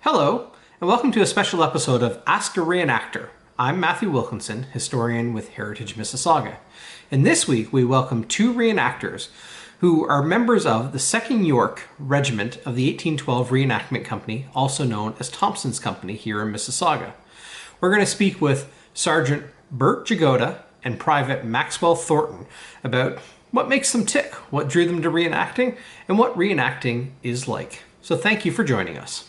Hello, and welcome to a special episode of Ask a Reenactor. I'm Matthew Wilkinson, historian with Heritage Mississauga. And this week we welcome two reenactors who are members of the 2nd York Regiment of the 1812 Reenactment Company, also known as Thompson's Company here in Mississauga. We're going to speak with Sergeant Bert Jagoda and Private Maxwell Thornton about what makes them tick, what drew them to reenacting, and what reenacting is like. So thank you for joining us.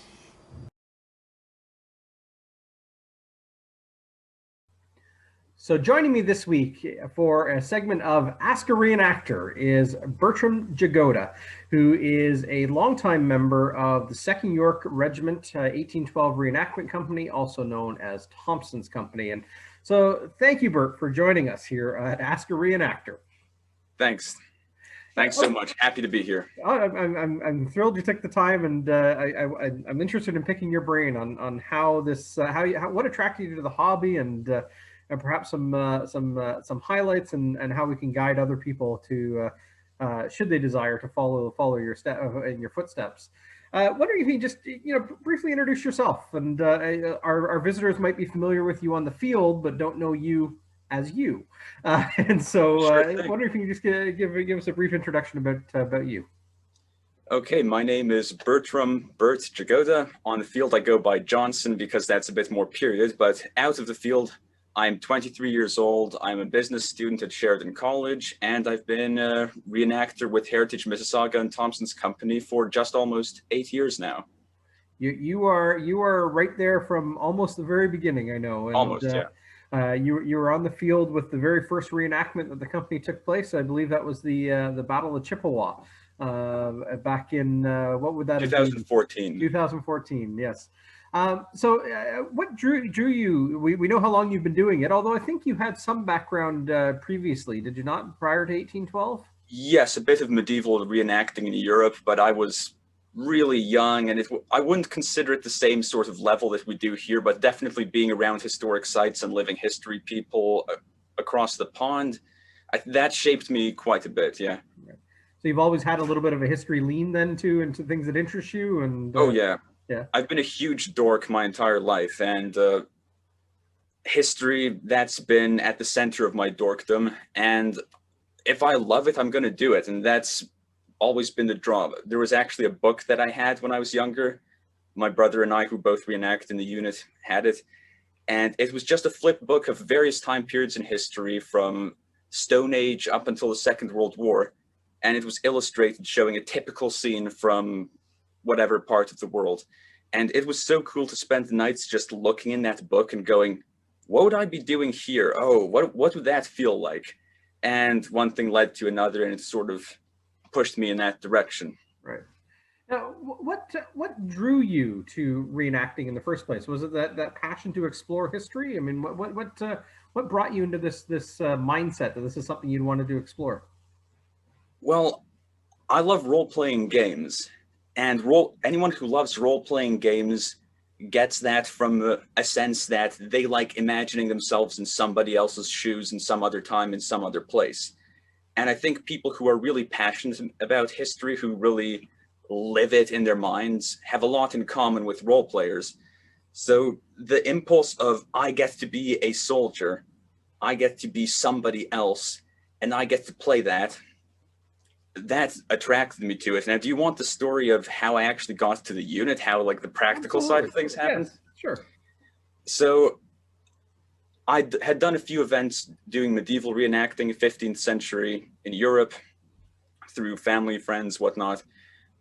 So joining me this week for a segment of Ask a Reenactor is Bertram Jagoda, who is a longtime member of the 2nd York Regiment 1812 Reenactment Company, also known as Thompson's Company. And so thank you, Bert, for joining us here at Ask a Reenactor. Thanks. Thanks so much. Happy to be here. I'm thrilled you took the time, and I'm interested in picking your brain on how this, what attracted you to the hobby, and perhaps some highlights and how we can guide other people to should they desire to follow your in your footsteps. Wondering if you just briefly introduce yourself, and our visitors might be familiar with you on the field but don't know you as you, and so I wonder if you can just give us a brief introduction about you. Okay, my name is Bert Jagoda. On the field I go by Johnson because that's a bit more period, but out of the field I'm 23 years old. I'm a business student at Sheridan College, and I've been a reenactor with Heritage Mississauga and Thompson's Company for just almost 8 years now. You are right there from almost the very beginning, I know. And, almost, yeah. You were on the field with the very first reenactment that the company took place. I believe that was the Battle of Chippewa back in what would that 2014. 2014, yes. So what drew you? We know how long you've been doing it, although I think you had some background previously, did you not, prior to 1812? Yes, a bit of medieval reenacting in Europe, but I was really young, and I wouldn't consider it the same sort of level that we do here, but definitely being around historic sites and living history people across the pond, that shaped me quite a bit, yeah. So you've always had a little bit of a history lean then too into things that interest you? And oh yeah. Yeah, I've been a huge dork my entire life, and history, that's been at the center of my dorkdom. And if I love it, I'm going to do it. And that's always been the draw. There was actually a book that I had when I was younger. My brother and I, who both reenact in the unit, had it. And it was just a flip book of various time periods in history from Stone Age up until the Second World War. And it was illustrated showing a typical scene from whatever part of the world. And it was so cool to spend the nights just looking in that book and going, what would I be doing here? Oh, what would that feel like? And one thing led to another, and it sort of pushed me in that direction. Right. Now, what drew you to reenacting in the first place? Was it that passion to explore history? I mean, what brought you into this mindset that this is something you'd wanted to explore? Well, I love role-playing games. And anyone who loves role-playing games gets that from a sense that they like imagining themselves in somebody else's shoes in some other time, in some other place. And I think people who are really passionate about history, who really live it in their minds, have a lot in common with role players. So the impulse of, I get to be a soldier, I get to be somebody else, and I get to play that attracted me to it. Now, do you want the story of how I actually got to the unit, how like the practical side of things happened? Yes, sure. So I had done a few events doing medieval reenacting, 15th century in Europe through family, friends, whatnot,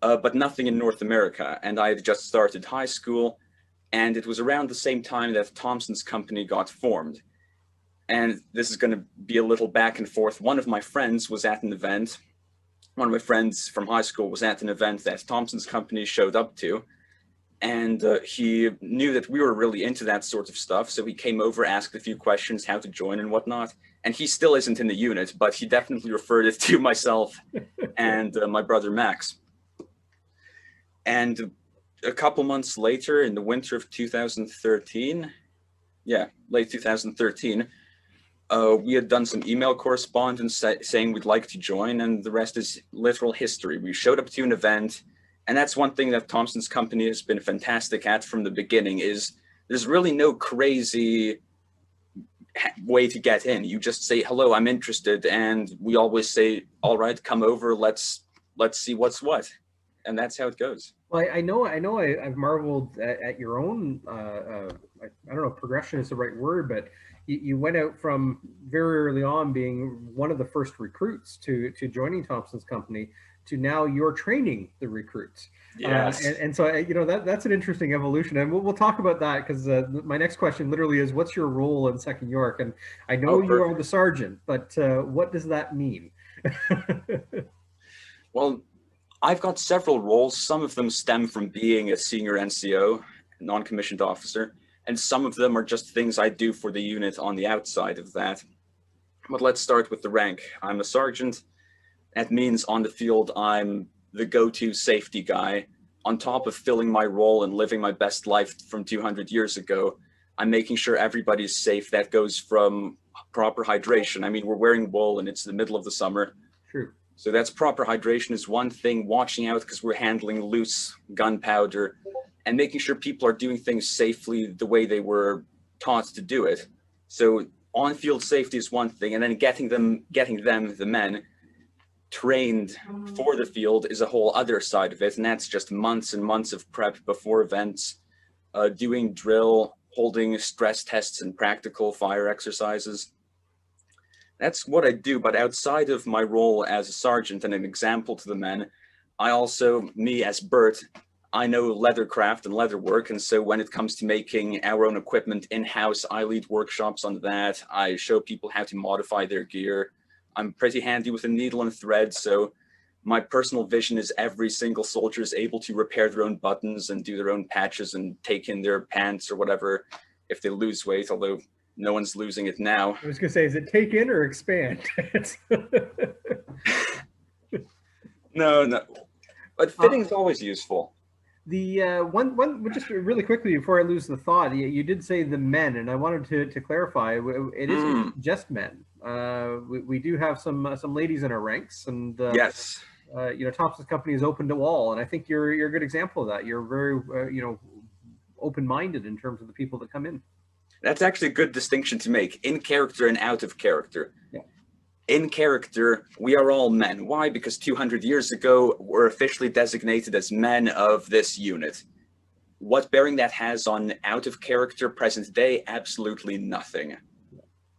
but nothing in North America. And I had just started high school, and it was around the same time that Thompson's Company got formed. And this is going to be a little back and forth. One of my friends was at an event. One of my friends from high school was at an event that Thompson's Company showed up to, and he knew that we were really into that sort of stuff, so he came over, asked a few questions, how to join and whatnot, and he still isn't in the unit, but he definitely referred it to myself and my brother Max. And a couple months later, in the winter of 2013, late 2013, we had done some email correspondence saying we'd like to join, and the rest is literal history. We showed up to an event, And that's one thing that Thompson's company has been fantastic at from the beginning, is there's really no crazy way to get in. You just say, hello, I'm interested. And we always say, all right, come over, let's see what's what. And that's how it goes. Well, I've marveled at your own, I don't know if progression is the right word, but you went out from very early on being one of the first recruits to joining Thompson's company, to now you're training the recruits. Yes. And so, that's an interesting evolution. And we'll talk about that, because my next question literally is, what's your role in 2nd York? And I know you are the sergeant, but what does that mean? Well, I've got several roles. Some of them stem from being a senior NCO, non-commissioned officer, and some of them are just things I do for the unit on the outside of that. But let's start with the rank. I'm a sergeant. That means on the field, I'm the go-to safety guy. On top of filling my role and living my best life from 200 years ago, I'm making sure everybody's safe. That goes from proper hydration. I mean, we're wearing wool and it's the middle of the summer. True. So that's proper hydration is one thing, watching out because we're handling loose gunpowder and making sure people are doing things safely the way they were taught to do it. So on-field safety is one thing, and then getting them, the men, trained for the field is a whole other side of it. And that's just months and months of prep before events, doing drill, holding stress tests and practical fire exercises. That's what I do, but outside of my role as a sergeant and an example to the men, I also, me as Bert, I know leathercraft and leather work, and so when it comes to making our own equipment in-house, I lead workshops on that. I show people how to modify their gear. I'm pretty handy with a needle and thread, so my personal vision is every single soldier is able to repair their own buttons and do their own patches and take in their pants or whatever if they lose weight, although no one's losing it now. I was going to say, is it take in or expand? No, but fitting is always useful. The one just really quickly before I lose the thought, you did say the men, and I wanted to clarify, it isn't just men. We do have some ladies in our ranks, and yes, Thompson's company is open to all, and I think you're a good example of that. You're very open-minded in terms of the people that come in. That's actually a good distinction to make, in character and out of character. Yeah. In character, we are all men. Why? Because 200 years ago, we're officially designated as men of this unit. What bearing that has on out of character present day? Absolutely nothing.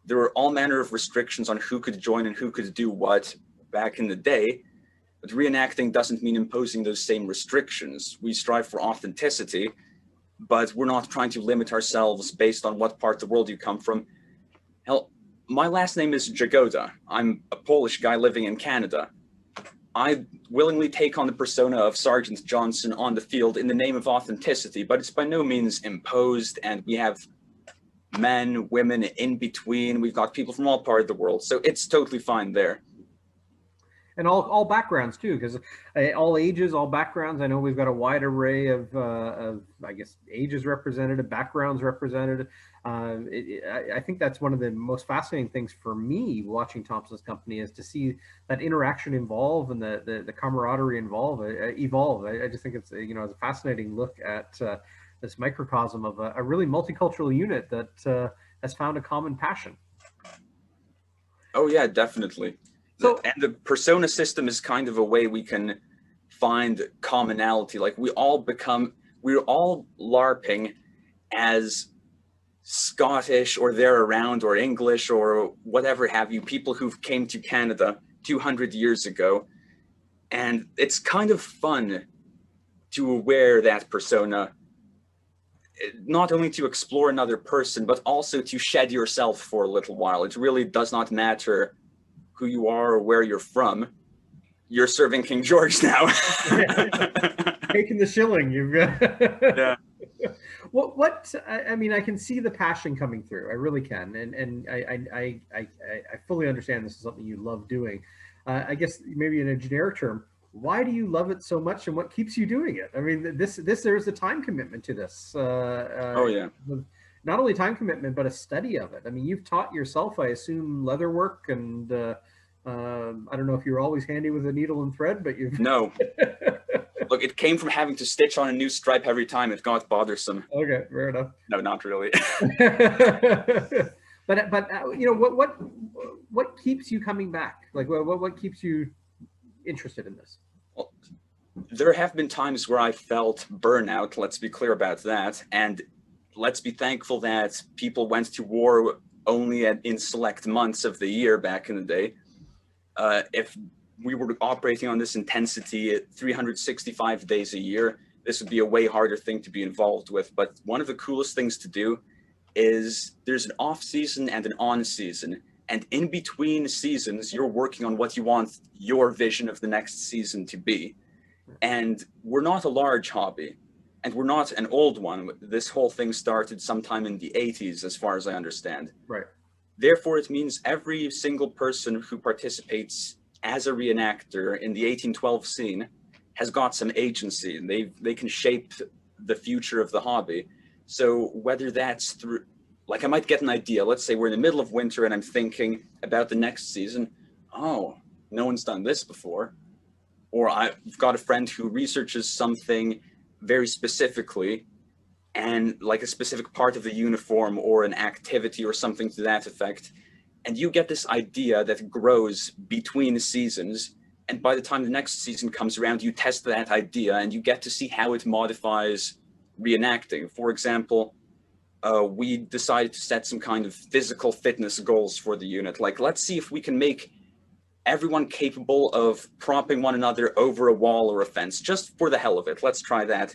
There were all manner of restrictions on who could join and who could do what back in the day, but reenacting doesn't mean imposing those same restrictions. We strive for authenticity, but we're not trying to limit ourselves based on what part of the world you come from. Hell, my last name is Jagoda. I'm a Polish guy living in Canada. I willingly take on the persona of Sergeant Johnson on the field in the name of authenticity, but it's by no means imposed, and we have men, women in between. We've got people from all parts of the world, so it's totally fine there. And all backgrounds too, because all ages, all backgrounds. I know we've got a wide array of I guess, ages represented, backgrounds represented. I think that's one of the most fascinating things for me watching Thompson's company, is to see that interaction evolve and the camaraderie evolve. I just think it's it's a fascinating look at this microcosm of a really multicultural unit that has found a common passion. Oh yeah, definitely. So, and the persona system is kind of a way we can find commonality. Like we're all LARPing as Scottish or there around or English or whatever have you, people who came to Canada 200 years ago. And it's kind of fun to wear that persona, not only to explore another person, but also to shed yourself for a little while. It really does not matter who you are or where you're from. You're serving King George now. Taking the shilling, you've got. Yeah. I mean, I can see the passion coming through. I really can, and I fully understand this is something you love doing. I guess maybe in a generic term, why do you love it so much, and what keeps you doing it? I mean, there's a time commitment to this. Oh yeah. Not only time commitment, but a study of it. I mean, you've taught yourself, I assume, leather work, and I don't know if you're always handy with a needle and thread, but you've... No. Look, it came from having to stitch on a new stripe every time. It got bothersome. Okay, fair enough. No, not really. But you know, what keeps you coming back? Like what keeps you interested in this? Well, there have been times where I felt burnout, let's be clear about that. And let's be thankful that people went to war only in select months of the year back in the day. If we were operating on this intensity at 365 days a year, this would be a way harder thing to be involved with. But one of the coolest things to do is there's an off season and an on season. And in between seasons, you're working on what you want your vision of the next season to be. And we're not a large hobby, and we're not an old one. This whole thing started sometime in the 80s, as far as I understand. Right. Therefore, it means every single person who participates as a reenactor in the 1812 scene has got some agency, and they can shape the future of the hobby. So whether that's through, like I might get an idea, let's say we're in the middle of winter and I'm thinking about the next season, oh, no one's done this before. Or I've got a friend who researches something very specifically, and like a specific part of the uniform or an activity or something to that effect. And you get this idea that grows between the seasons. And by the time the next season comes around, you test that idea and you get to see how it modifies reenacting. For example, we decided to set some kind of physical fitness goals for the unit. Like, let's see if we can make everyone capable of propping one another over a wall or a fence, just for the hell of it. Let's try that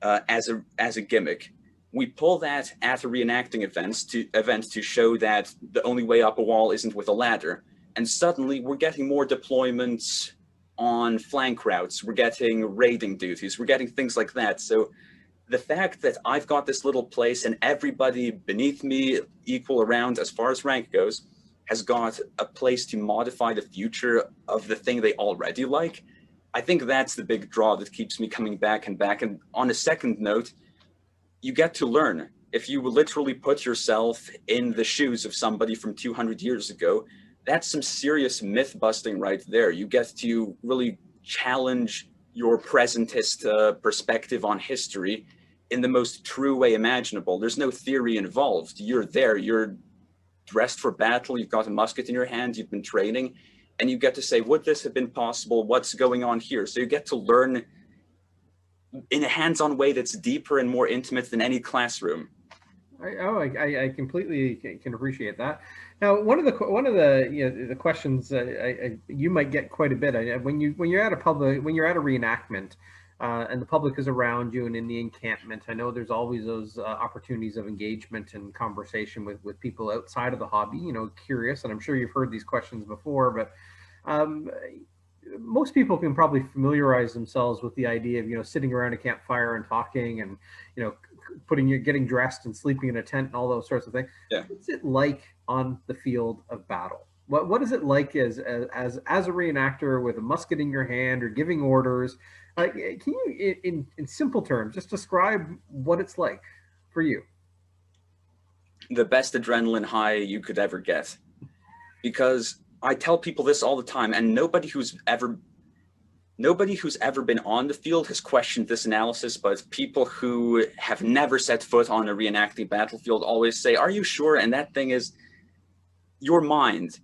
as a gimmick. We pull that at a reenacting event to show that the only way up a wall isn't with a ladder. And suddenly we're getting more deployments on flank routes. We're getting raiding duties. We're getting things like that. So the fact that I've got this little place and everybody beneath me, equal around as far as rank goes, has got a place to modify the future of the thing they already like, I think that's the big draw that keeps me coming back and back. And on a second note, you get to learn. If you literally put yourself in the shoes of somebody from 200 years ago, that's some serious myth busting right there. You get to really challenge your presentist perspective on history in the most true way imaginable. There's no theory involved. You're there, you're dressed for battle, you've got a musket in your hand, you've been training, and you get to say, would this have been possible? What's going on here? So you get to learn in a hands-on way that's deeper and more intimate than any classroom. I completely can appreciate that. Now, one of the you know, the questions you might get quite a bit when you're at a reenactment and the public is around you and in the encampment. I know there's always those opportunities of engagement and conversation with people outside of the hobby. You know, curious, and I'm sure you've heard these questions before, but most people can probably familiarize themselves with the idea of, you know, sitting around a campfire and talking and, you know, getting dressed and sleeping in a tent and all those sorts of things. Yeah. What's it like on the field of battle? What is it like as a reenactor with a musket in your hand or giving orders? Can you, in simple terms, just describe what it's like for you? The best adrenaline high you could ever get. Because I tell people this all the time, and nobody who's ever been on the field has questioned this analysis, but people who have never set foot on a reenacting battlefield always say, are you sure? And that thing is, your mind,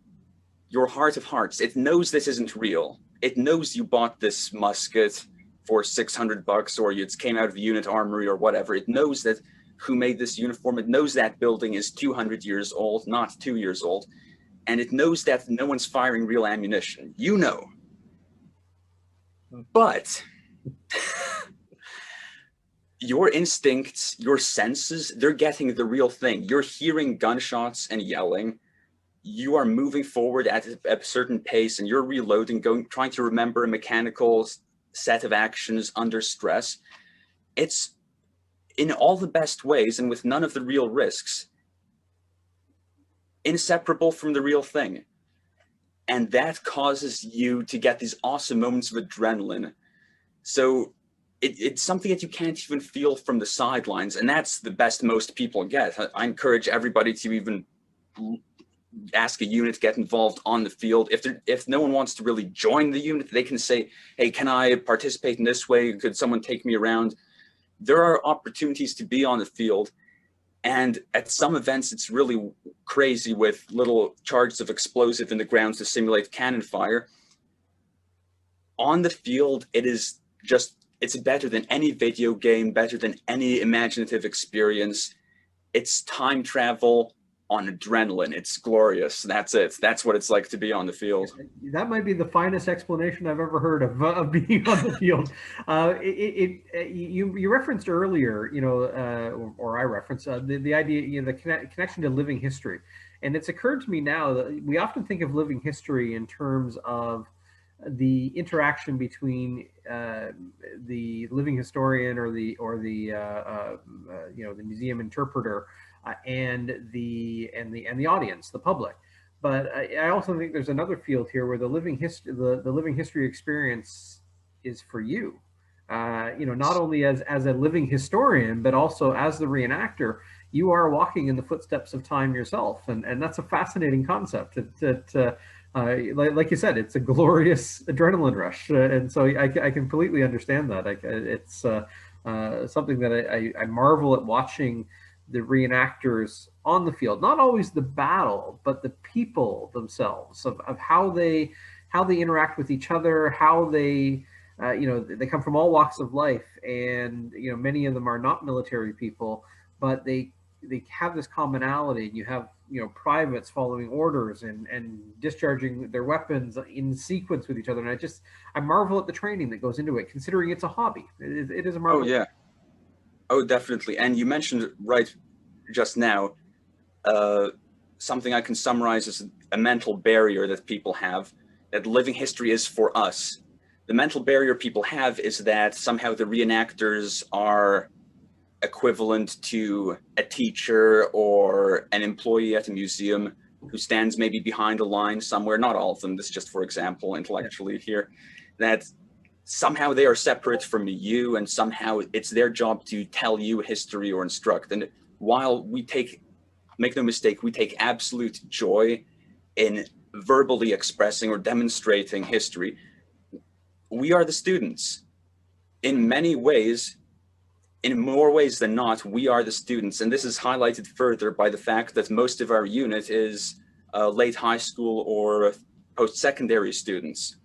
your heart of hearts, it knows this isn't real. It knows you bought this musket for $600 or it came out of the unit armory or whatever. It knows that who made this uniform. It knows that building is 200 years old, not 2 years old. And it knows that no one's firing real ammunition. You know. But your instincts, your senses, they're getting the real thing. You're hearing gunshots and yelling. You are moving forward at a certain pace and you're reloading, trying to remember a mechanical set of actions under stress. It's in all the best ways and with none of the real risks, inseparable from the real thing. And that causes you to get these awesome moments of adrenaline. So it's something that you can't even feel from the sidelines. And that's the best most people get. I encourage everybody to even ask a unit to get involved on the field. If no one wants to really join the unit, they can say, hey, can I participate in this way? Could someone take me around? There are opportunities to be on the field. And at some events, it's really crazy with little charges of explosive in the ground to simulate cannon fire. On the field, it's better than any video game, better than any imaginative experience. It's time travel on adrenaline. It's glorious. That's it. That's what it's like to be on the field. That might be the finest explanation I've ever heard of being on the field. You referenced earlier, or I referenced the idea, the connection to living history, and it's occurred to me now that we often think of living history in terms of the interaction between the living historian or the museum interpreter and the audience, the public. But I also think there's another field here where the living history experience is for you. Not only as a living historian, but also as the reenactor, you are walking in the footsteps of time yourself, and that's a fascinating concept. Like you said, it's a glorious adrenaline rush, and so I completely understand that. It's something that I marvel at watching the reenactors on the field. Not always the battle, but the people themselves, of how they interact with each other, how they they come from all walks of life, and many of them are not military people, but they have this commonality. And you have privates following orders and discharging their weapons in sequence with each other. And I marvel at the training that goes into it, considering it's a hobby. It is a marvel. Oh yeah. Oh, definitely. And you mentioned right just now something I can summarize as a mental barrier that people have, that living history is for us. The mental barrier people have is that somehow the reenactors are equivalent to a teacher or an employee at a museum who stands maybe behind a line somewhere. Not all of them, this is just for example intellectually here, that somehow they are separate from you and somehow it's their job to tell you history or instruct. And while make no mistake, we take absolute joy in verbally expressing or demonstrating history, we are the students. In many ways, in more ways than not, we are the students. And this is highlighted further by the fact that most of our unit is late high school or post-secondary students.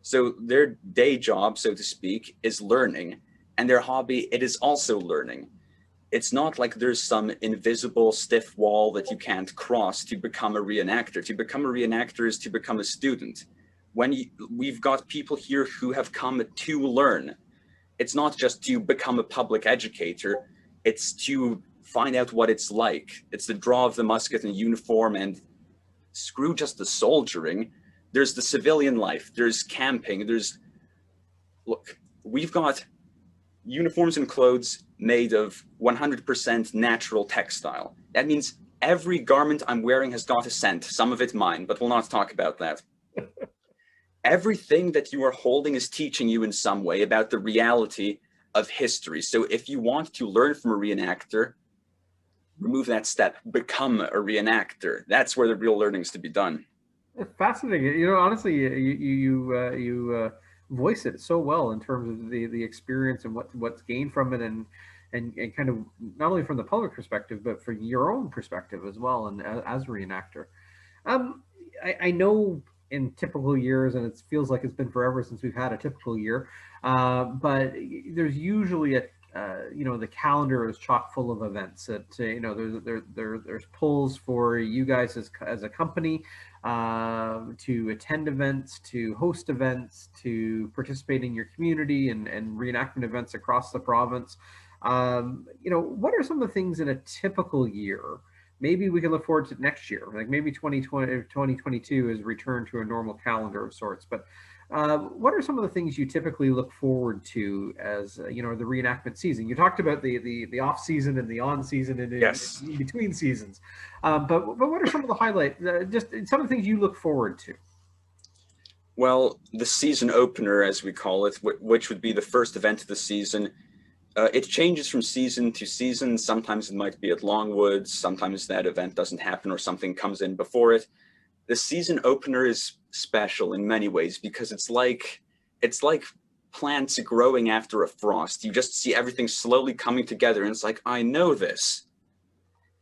So their day job, so to speak, is learning, and their hobby, it is also learning. It's not like there's some invisible stiff wall that you can't cross to become a reenactor. To become a reenactor is to become a student. We've got people here who have come to learn. It's not just to become a public educator, it's to find out what it's like. It's the draw of the musket and uniform, and screw just the soldiering. There's the civilian life, there's camping, look, we've got uniforms and clothes made of 100% natural textile. That means every garment I'm wearing has got a scent, some of it mine, but we'll not talk about that. Everything that you are holding is teaching you in some way about the reality of history. So if you want to learn from a reenactor, remove that step, become a reenactor. That's where the real learning is to be done. Fascinating. Honestly, you voice it so well in terms of the experience and what's gained from it, and kind of not only from the public perspective, but from your own perspective as well, and as a reenactor. I know in typical years, and it feels like it's been forever since we've had a typical year, but there's usually the calendar is chock full of events that there's pulls for you guys as a company to attend events, to host events, to participate in your community and reenactment events across the province. What are some of the things in a typical year? Maybe we can look forward to next year, like maybe 2022 is return to a normal calendar of sorts. But what are some of the things you typically look forward to as the reenactment season? You talked about the off season and the on season and yes, in between seasons. But what are some of the highlights? Just some of the things you look forward to. Well, the season opener, as we call it, which would be the first event of the season, It changes from season to season. Sometimes it might be at Longwood. Sometimes that event doesn't happen or something comes in before it. The season opener is special in many ways because it's like plants growing after a frost. You just see everything slowly coming together, and it's like, I know this.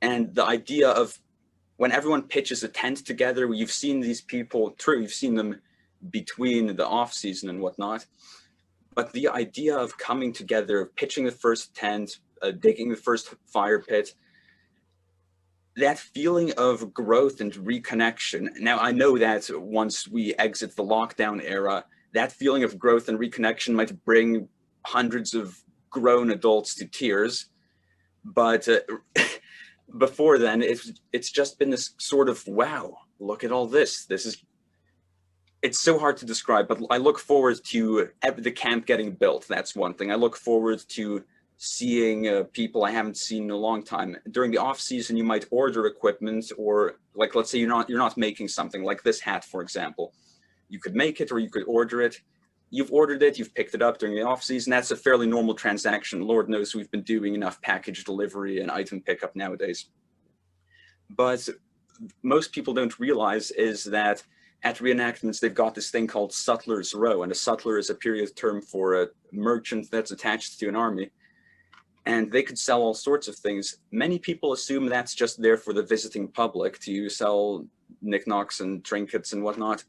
And the idea of when everyone pitches a tent together, you've seen these people, true, you've seen them between the off season and whatnot. But the idea of coming together, pitching the first tent, digging the first fire pit, that feeling of growth and reconnection. Now, I know that once we exit the lockdown era, that feeling of growth and reconnection might bring hundreds of grown adults to tears. But before then, it's just been this sort of, wow, look at all this. It's so hard to describe, but I look forward to the camp getting built. That's one thing. I look forward to seeing people I haven't seen in a long time. During the off season, you might order equipment, or like, let's say you're not making something like this hat, for example. You could make it or you could order it. You've ordered it, you've picked it up during the off season. That's a fairly normal transaction. Lord knows we've been doing enough package delivery and item pickup nowadays. But most people don't realize is that at reenactments, they've got this thing called sutler's row, and a sutler is a period term for a merchant that's attached to an army. And they could sell all sorts of things. Many people assume that's just there for the visiting public to sell knickknacks and trinkets and whatnot.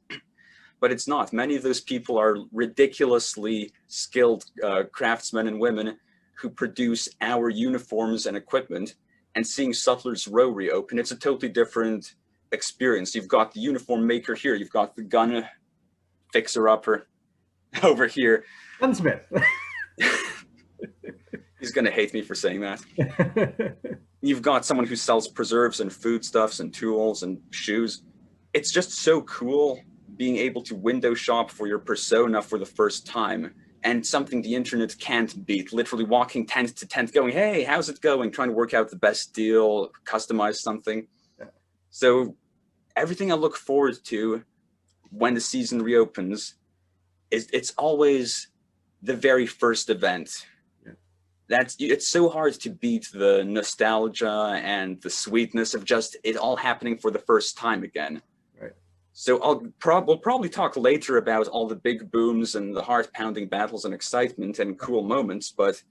But it's not. Many of those people are ridiculously skilled craftsmen and women who produce our uniforms and equipment. And seeing Sutler's Row reopen, it's a totally different experience. You've got the uniform maker here. You've got the gun fixer-upper over here. Gunsmith. He's going to hate me for saying that. You've got someone who sells preserves and foodstuffs and tools and shoes. It's just so cool being able to window shop for your persona for the first time, and something the internet can't beat. Literally walking tent to tent going, hey, how's it going? Trying to work out the best deal, customize something. So everything I look forward to when the season reopens it's always the very first event. It's so hard to beat the nostalgia and the sweetness of just it all happening for the first time again. Right. So we'll probably talk later about all the big booms and the heart-pounding battles and excitement and cool moments, but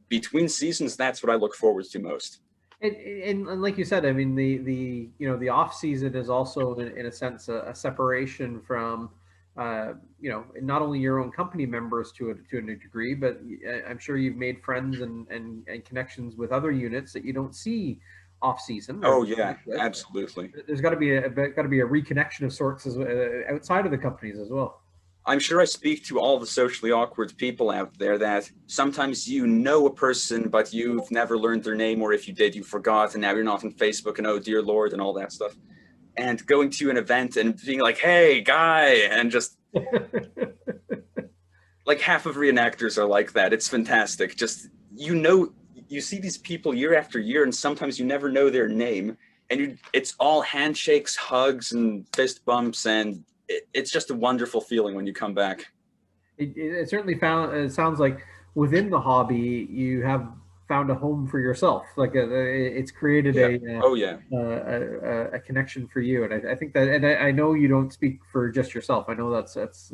between seasons, that's what I look forward to most. And like you said, I mean, the off season is also in a sense a separation from not only your own company members to a degree, but I'm sure you've made friends and connections with other units that you don't see off season. Oh yeah, absolutely. There's got to be a reconnection of sorts outside of the companies as well. I'm sure I speak to all the socially awkward people out there that sometimes you know a person, but you've never learned their name, or if you did, you forgot, and now you're not on Facebook and oh dear Lord and all that stuff. And going to an event and being like, hey, guy, and just like half of reenactors are like that. It's fantastic. Just, you see these people year after year, and sometimes you never know their name. And it's all handshakes, hugs, and fist bumps, and it's just a wonderful feeling when you come back. It certainly it sounds like within the hobby, you have found a home for yourself. Like it's created a connection for you. And I think that, and I know you don't speak for just yourself. I know there's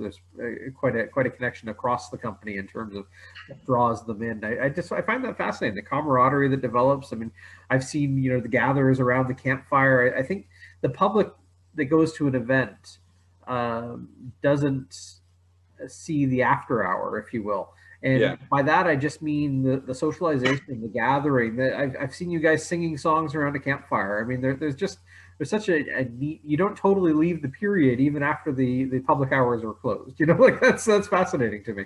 quite a connection across the company in terms of what draws them in. I find that fascinating, the camaraderie that develops. I mean, I've seen, the gatherers around the campfire. I think the public that goes to an event doesn't see the after hour, if you will. And by that, I just mean the socialization, the gathering. That I've seen you guys singing songs around a campfire. I mean, there's such a neat. You don't totally leave the period even after the public hours are closed. Like that's fascinating to me.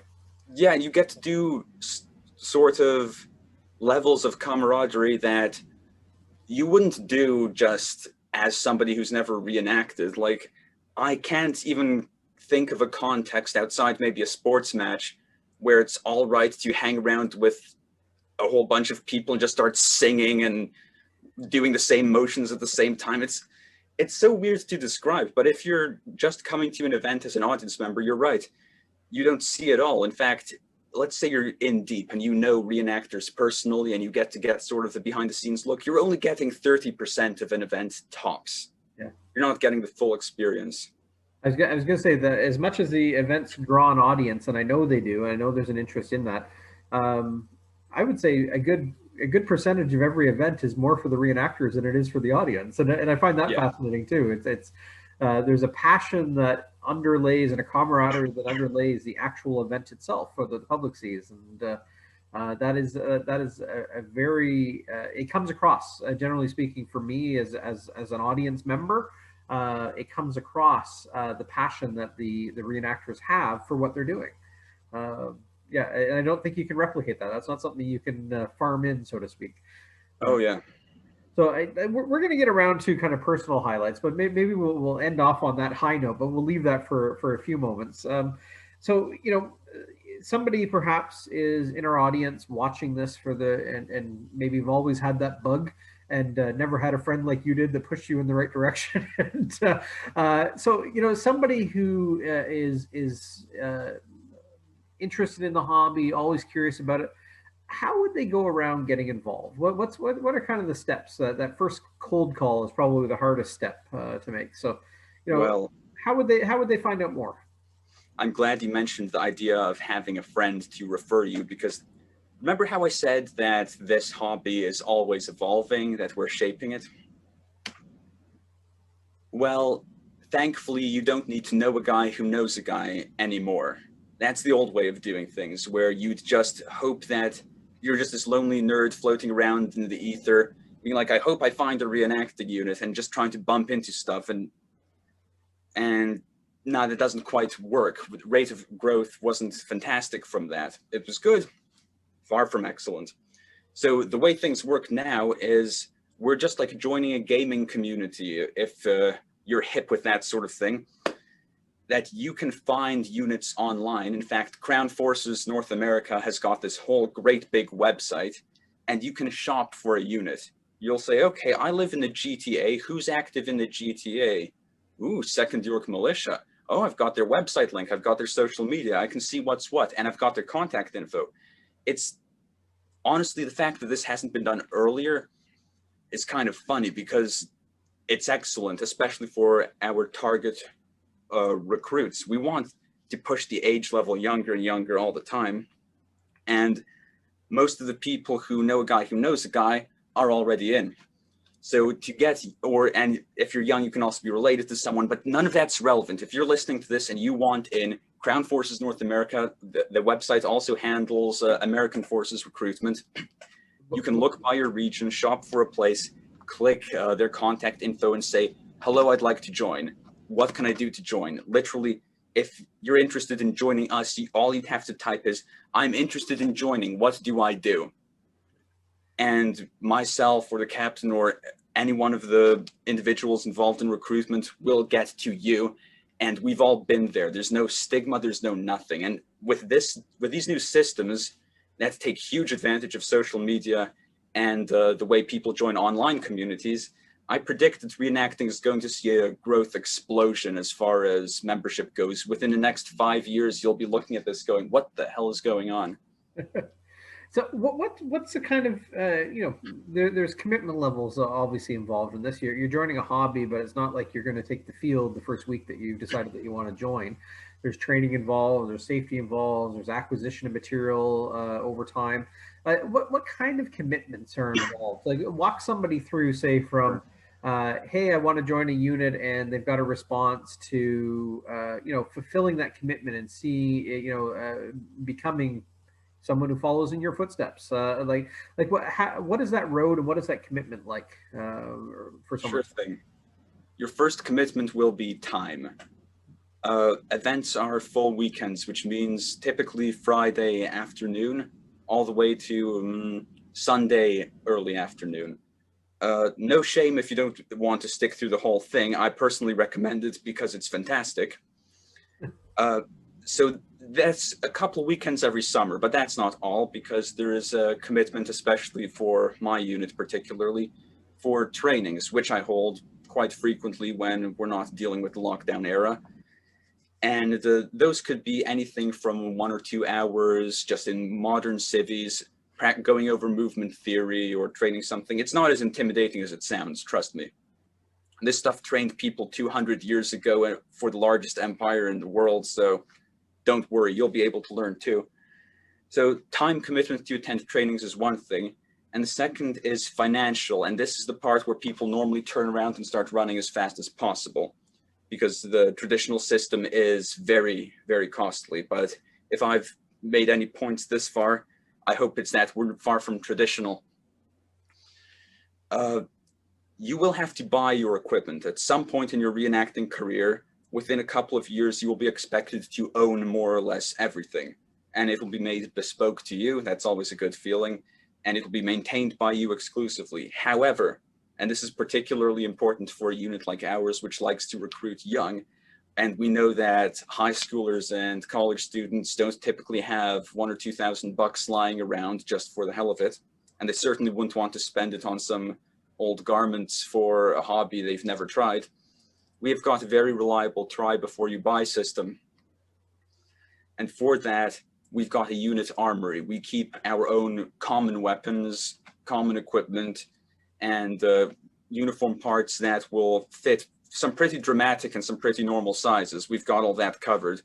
Yeah, you get to do sort of levels of camaraderie that you wouldn't do just as somebody who's never reenacted. Like, I can't even think of a context outside maybe a sports match where it's all right to hang around with a whole bunch of people and just start singing and doing the same motions at the same time. It's so weird to describe, but if you're just coming to an event as an audience member, you're right. You don't see it all. In fact, let's say you're in deep and you know reenactors personally and you get to get sort of the behind the scenes look, you're only getting 30% of an event tops. Yeah. You're not getting the full experience. I was going to say that as much as the events draw an audience, and I know they do, and I know there's an interest in that, I would say a good percentage of every event is more for the reenactors than it is for the audience, and I find that fascinating too. It's there's a passion that underlays and a camaraderie that underlays the actual event itself, for the public sees, and that is a very it comes across, generally speaking, for me as an audience member. It comes across the passion that the reenactors have for what they're doing. Yeah, and I don't think you can replicate that. That's not something you can farm in, so to speak. Oh yeah. So we're going to get around to kind of personal highlights, but maybe we'll end off on that high note, but we'll leave that for a few moments. So, you know, somebody perhaps is in our audience watching this and maybe you've always had that bug and never had a friend like you did that pushed you in the right direction. And so, you know, somebody who is interested in the hobby, always curious about it, how would they go around getting involved? What are kind of the steps? That first cold call is probably the hardest step to make. So, you know, well, how would they find out more? I'm glad you mentioned the idea of having a friend to refer you, because remember how I said that this hobby is always evolving, that we're shaping it? Well, thankfully, you don't need to know a guy who knows a guy anymore. That's the old way of doing things, where you'd just hope that you're just this lonely nerd floating around in the ether, being like, I hope I find a reenacting unit, and just trying to bump into stuff. And no, that doesn't quite work. The rate of growth wasn't fantastic from that. It was good, far from excellent. So the way things work now is we're just like joining a gaming community, if you're hip with that sort of thing, that you can find units online. In fact, Crown Forces North America has got this whole great big website, and you can shop for a unit. You'll say, okay, I live in the GTA. Who's active in the GTA? Ooh, 2nd York Militia. Oh, I've got their website link. I've got their social media. I can see what's what, and I've got their contact info. It's honestly, the fact that this hasn't been done earlier is kind of funny, because it's excellent, especially for our target recruits. We want to push the age level younger and younger all the time, and most of the people who know a guy who knows a guy are already in. So to get, and if you're young, you can also be related to someone, but none of that's relevant. If you're listening to this and you want in, Crown Forces North America, the website also handles American Forces recruitment. You can look by your region, shop for a place, click their contact info and say, hello, I'd like to join. What can I do to join? Literally, if you're interested in joining us, all you'd have to type is, I'm interested in joining, what do I do? And myself or the captain or any one of the individuals involved in recruitment will get to you. And we've all been there. There's no stigma, there's no nothing. And with these new systems that take huge advantage of social media and the way people join online communities, I predict that reenacting is going to see a growth explosion as far as membership goes. Within the next 5 years, you'll be looking at this going, what the hell is going on? So what's the kind of, you know, there's commitment levels obviously involved in this. You're joining a hobby, but it's not like you're going to take the field the first week that you've decided that you want to join. There's training involved, there's safety involved, there's acquisition of material over time. What kind of commitments are involved? Like, walk somebody through, say, from, hey, I want to join a unit, and they've got a response to, you know, fulfilling that commitment and becoming someone who follows in your footsteps. What is that road and what is that commitment like for someone? Sure thing. Your first commitment will be time. Events are full weekends, which means typically Friday afternoon all the way to Sunday early afternoon. No shame if you don't want to stick through the whole thing. I personally recommend it because it's fantastic. So that's a couple of weekends every summer, but that's not all, because there is a commitment, especially for my unit particularly, for trainings, which I hold quite frequently when we're not dealing with the lockdown era. And those could be anything from 1 or 2 hours just in modern civvies, going over movement theory or training something. It's not as intimidating as it sounds, trust me. This stuff trained people 200 years ago for the largest empire in the world, so don't worry, you'll be able to learn too. So time commitment to attend trainings is one thing, and the second is financial, and this is the part where people normally turn around and start running as fast as possible, because the traditional system is very, very costly. But if I've made any points this far, I hope it's that we're far from traditional. You will have to buy your equipment. At some point in your reenacting career, within a couple of years, you will be expected to own more or less everything. And it will be made bespoke to you. That's always a good feeling. And it will be maintained by you exclusively. However, and this is particularly important for a unit like ours, which likes to recruit young, and we know that high schoolers and college students don't typically have $1,000 or $2,000 lying around just for the hell of it. And they certainly wouldn't want to spend it on some old garments for a hobby they've never tried. We have got a very reliable try before you buy system. And for that, we've got a unit armory. We keep our own common weapons, common equipment, and uniform parts that will fit some pretty dramatic and some pretty normal sizes. We've got all that covered.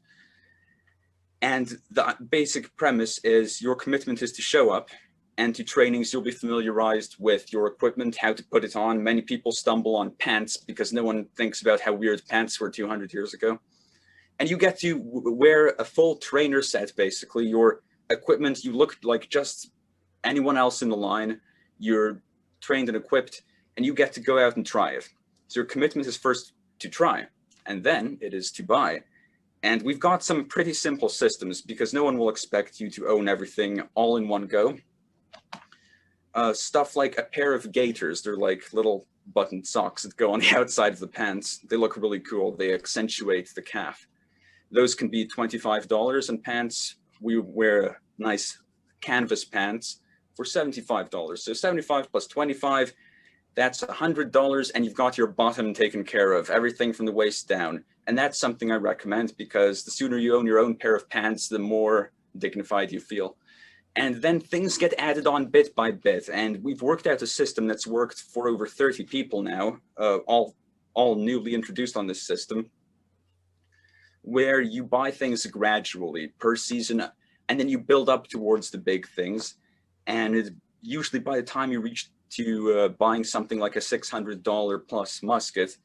And the basic premise is your commitment is to show up, and to trainings you'll be familiarized with your equipment, how to put it on. Many people stumble on pants because no one thinks about how weird pants were 200 years ago. And you get to wear a full trainer set, basically. Your equipment, you look like just anyone else in the line. You're trained and equipped, and you get to go out and try it. So your commitment is first to try, and then it is to buy. And we've got some pretty simple systems because no one will expect you to own everything all in one go. Stuff like a pair of gaiters. They're like little button socks that go on the outside of the pants. They look really cool. They accentuate the calf. Those can be $25, and pants, we wear nice canvas pants for $75. So 75 plus 25, that's $100, and you've got your bottom taken care of, everything from the waist down. And that's something I recommend because the sooner you own your own pair of pants, the more dignified you feel. And then things get added on bit by bit. And we've worked out a system that's worked for over 30 people now, all newly introduced on this system, where you buy things gradually per season, and then you build up towards the big things. And usually by the time you reach to buying something like a $600 plus musket,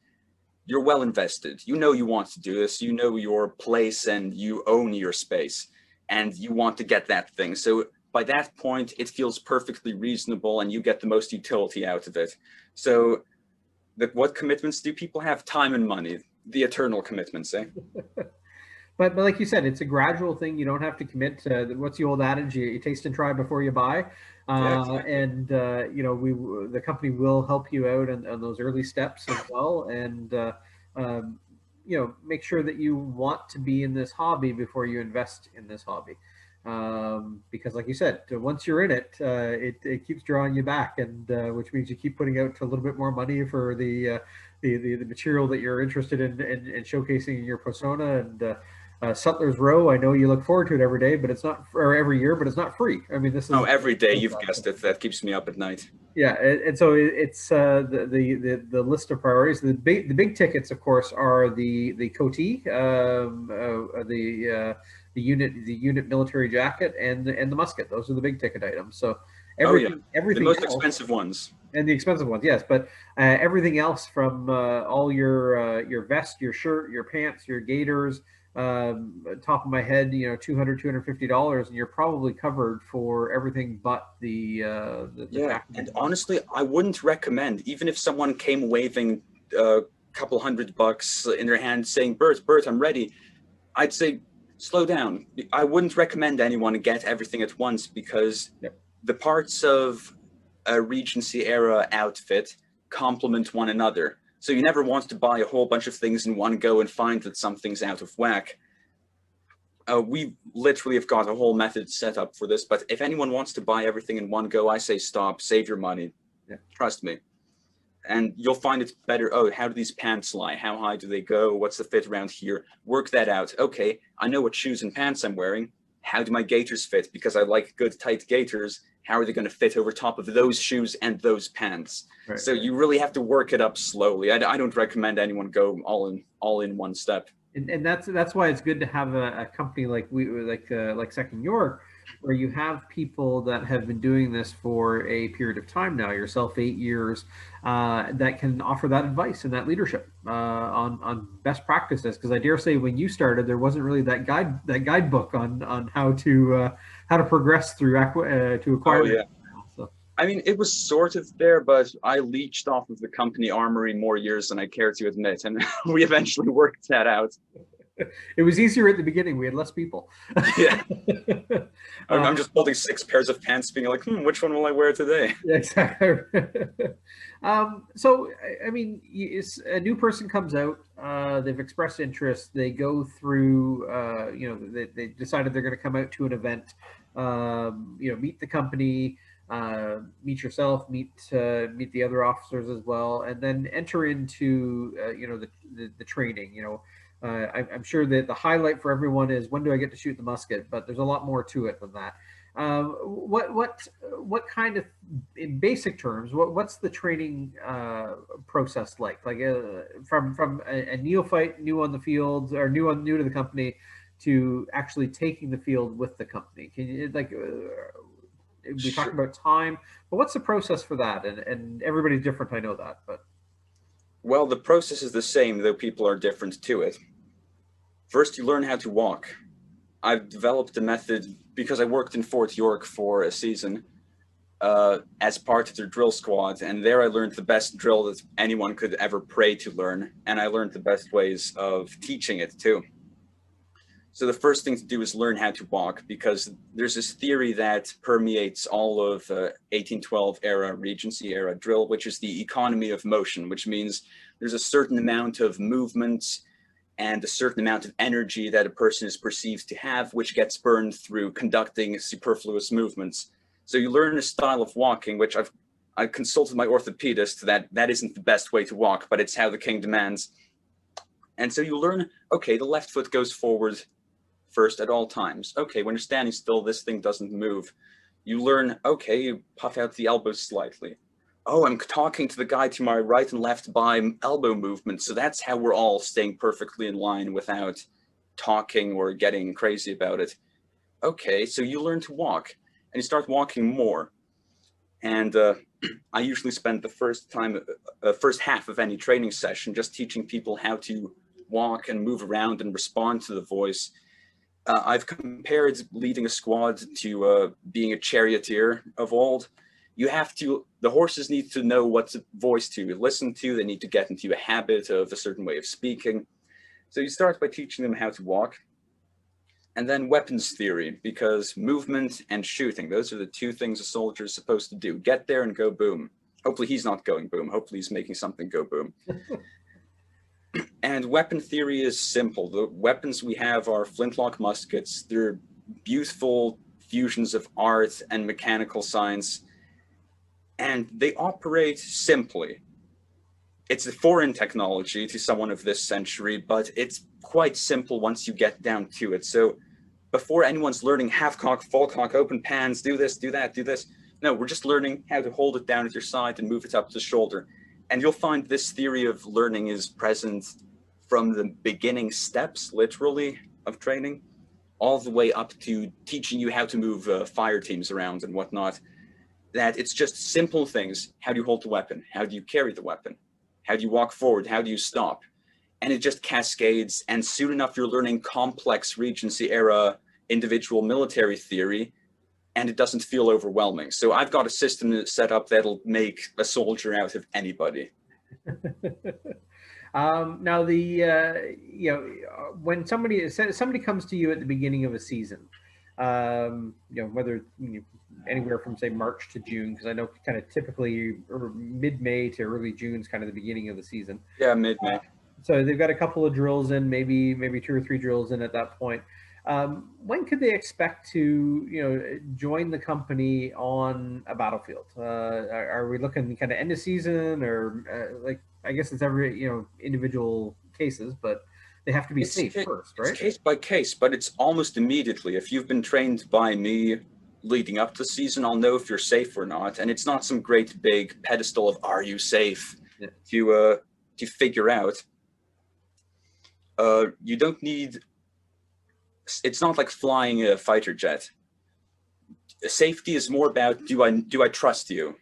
you're well invested. You know you want to do this. You know your place and you own your space and you want to get that thing. So by that point, it feels perfectly reasonable and you get the most utility out of it. So what commitments do people have? Time and money, the eternal commitments, eh? But like you said, it's a gradual thing. You don't have to commit to, what's the old adage, you taste and try before you buy. Yeah, exactly. And, you know, the company will help you out on those early steps as well. And, you know, make sure that you want to be in this hobby before you invest in this hobby. Because like you said, once you're in it, it keeps drawing you back, and which means you keep putting out a little bit more money for the material that you're interested in showcasing in your persona. And Sutler's Row, I know you look forward to it every day, but it's not, or every year, but it's not free. I mean, this is every day. You've guessed it. That keeps me up at night. Yeah, and so it's the list of priorities. The big tickets, of course, are the coatee, the unit military jacket, and the musket. Those are the big ticket items. So everything the most expensive ones. And the expensive ones, yes. But everything else, from all your vest, your shirt, your pants, your gaiters, top of my head, you know, $200, $250, and you're probably covered for everything but the yeah. And honestly, I wouldn't recommend, even if someone came waving a couple $100 in their hand saying, Bert, I'm ready. I'd say, slow down. I wouldn't recommend anyone get everything at once, because the parts of a Regency era outfit complement one another. So you never want to buy a whole bunch of things in one go and find that something's out of whack. We literally have got a whole method set up for this, but if anyone wants to buy everything in one go, I say stop, save your money. Trust me. and you'll find it's better. Oh, how do these pants lie? How high do they go? What's the fit around here? Work that out. Okay, I know what shoes and pants I'm wearing. How do my gaiters fit? Because I like good tight gaiters. How are they going to fit over top of those shoes and those pants? Right, so you really have to work it up slowly. I don't recommend anyone go all in one step. And that's why it's good to have a company like Second York, where you have people that have been doing this for a period of time now, yourself 8 years, that can offer that advice and that leadership on best practices. Because I dare say, when you started, there wasn't really that guidebook on how to progress through to acquire. Oh, yeah. So. I mean, it was sort of there, but I leached off of the company armory more years than I care to admit, and we eventually worked that out. It was easier at the beginning. We had less people. Yeah. I'm just holding 6 pairs of pants, being like, which one will I wear today? Exactly. So, I mean, a new person comes out, they've expressed interest, they go through, they decided they're going to come out to an event, meet the company, meet yourself, meet the other officers as well, and then enter into, the training, I'm sure that the highlight for everyone is, when do I get to shoot the musket? But there's a lot more to it than that. What kind of, in basic terms, what's the training process like? Like from a neophyte, new on the field, or new to the company, to actually taking the field with the company? Can you we talked about time, but what's the process for that? And everybody's different, I know that, but. Well, the process is the same, though people are different to it. First, you learn how to walk. I've developed a method because I worked in Fort York for a season as part of their drill squad, and there I learned the best drill that anyone could ever pray to learn, and I learned the best ways of teaching it too. So the first thing to do is learn how to walk, because there's this theory that permeates all of 1812 era, Regency era drill, which is the economy of motion, which means there's a certain amount of movement and a certain amount of energy that a person is perceived to have, which gets burned through conducting superfluous movements. So you learn a style of walking, which I've consulted my orthopedist that isn't the best way to walk, but it's how the king demands. And so you learn, okay, the left foot goes forward first at all times. Okay, when you're standing still, this thing doesn't move. You learn, okay, you puff out the elbows slightly. Oh, I'm talking to the guy to my right and left by elbow movement. So that's how we're all staying perfectly in line without talking or getting crazy about it. Okay, so you learn to walk, and you start walking more. And I usually spend the first half of any training session just teaching people how to walk and move around and respond to the voice. I've compared leading a squad to being a charioteer of old. The horses need to know what voice to listen to. They need to get into a habit of a certain way of speaking. So you start by teaching them how to walk. And then weapons theory, because movement and shooting, those are the two things a soldier is supposed to do. Get there and go boom. Hopefully he's not going boom. Hopefully he's making something go boom. And weapon theory is simple. The weapons we have are flintlock muskets. They're beautiful fusions of art and mechanical science, and they operate simply. It's a foreign technology to someone of this century, but it's quite simple once you get down to it. So before anyone's learning half cock, full cock, open pans, do this, do that, do this. No, we're just learning how to hold it down at your side and move it up to the shoulder. And you'll find this theory of learning is present from the beginning steps, literally, of training, all the way up to teaching you how to move fire teams around and whatnot. That it's just simple things. How do you hold the weapon? How do you carry the weapon? How do you walk forward? How do you stop? And it just cascades, and soon enough you're learning complex Regency era individual military theory, and it doesn't feel overwhelming. So I've got a system set up that'll make a soldier out of anybody. Now, when somebody comes to you at the beginning of a season, whether anywhere from, say, March to June, because I know kind of typically mid-May to early June is kind of the beginning of the season. Yeah, mid-May. So they've got a couple of drills in, maybe 2 or 3 drills in at that point. When could they expect to, join the company on a battlefield? Are we looking kind of end of season, or like, I guess it's every, individual cases, but they have to be safe first, right? It's case by case, but it's almost immediately. If you've been trained by me leading up to the season, I'll know if you're safe or not. And it's not some great big pedestal of "Are you safe?" to figure out. You don't need. It's not like flying a fighter jet. Safety is more about, do I trust you?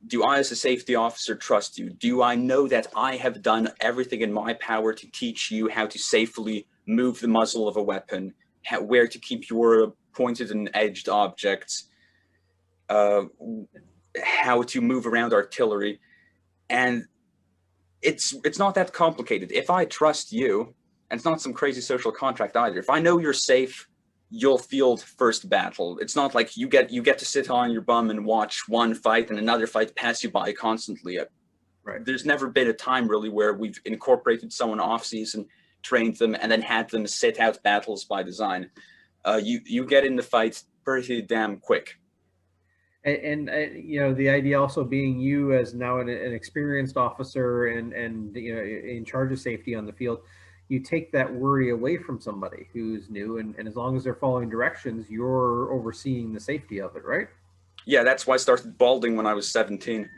Do I, as a safety officer, trust you? Do I know that I have done everything in my power to teach you how to safely move the muzzle of a weapon, where to keep your pointed and edged objects, how to move around artillery? And it's not that complicated. If I trust you, and it's not some crazy social contract either, if I know you're safe, you'll field first battle. It's not like you get to sit on your bum and watch one fight and another fight pass you by constantly. Right. There's never been a time really where we've incorporated someone off season, trained them, and then had them sit out battles by design. You get in the fight pretty damn quick. And the idea also being, you as now an experienced officer and in charge of safety on the field, you take that worry away from somebody who's new, and as long as they're following directions, you're overseeing the safety of it, right? Yeah, that's why I started balding when I was 17.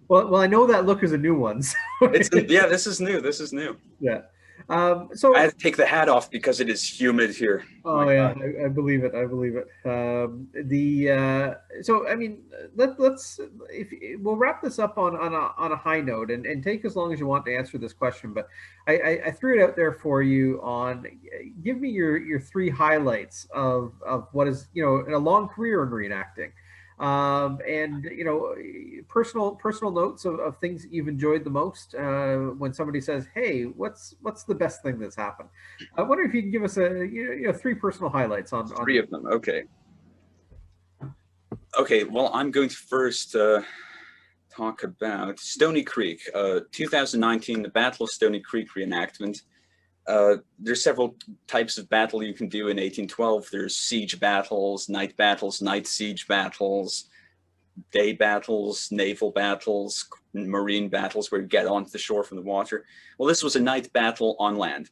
Well, I know that look is a new one. So. Yeah, this is new. This is new. Yeah. So I had to take the hat off because it is humid here. Oh yeah, I believe it. I believe it. So I mean, let's we'll wrap this up on a high note, and take as long as you want to answer this question. But I threw it out there for you on, give me your three highlights of what is, in a long career in reenacting. And personal notes of things that you've enjoyed the most, when somebody says, "Hey, what's the best thing that's happened?" I wonder if you can give us three personal highlights on three of them. Okay. Well, I'm going to first talk about Stony Creek, 2019, the Battle of Stony Creek reenactment. There's several types of battle you can do in 1812. There's siege battles, night siege battles, day battles, naval battles, marine battles where you get onto the shore from the water. Well, this was a night battle on land.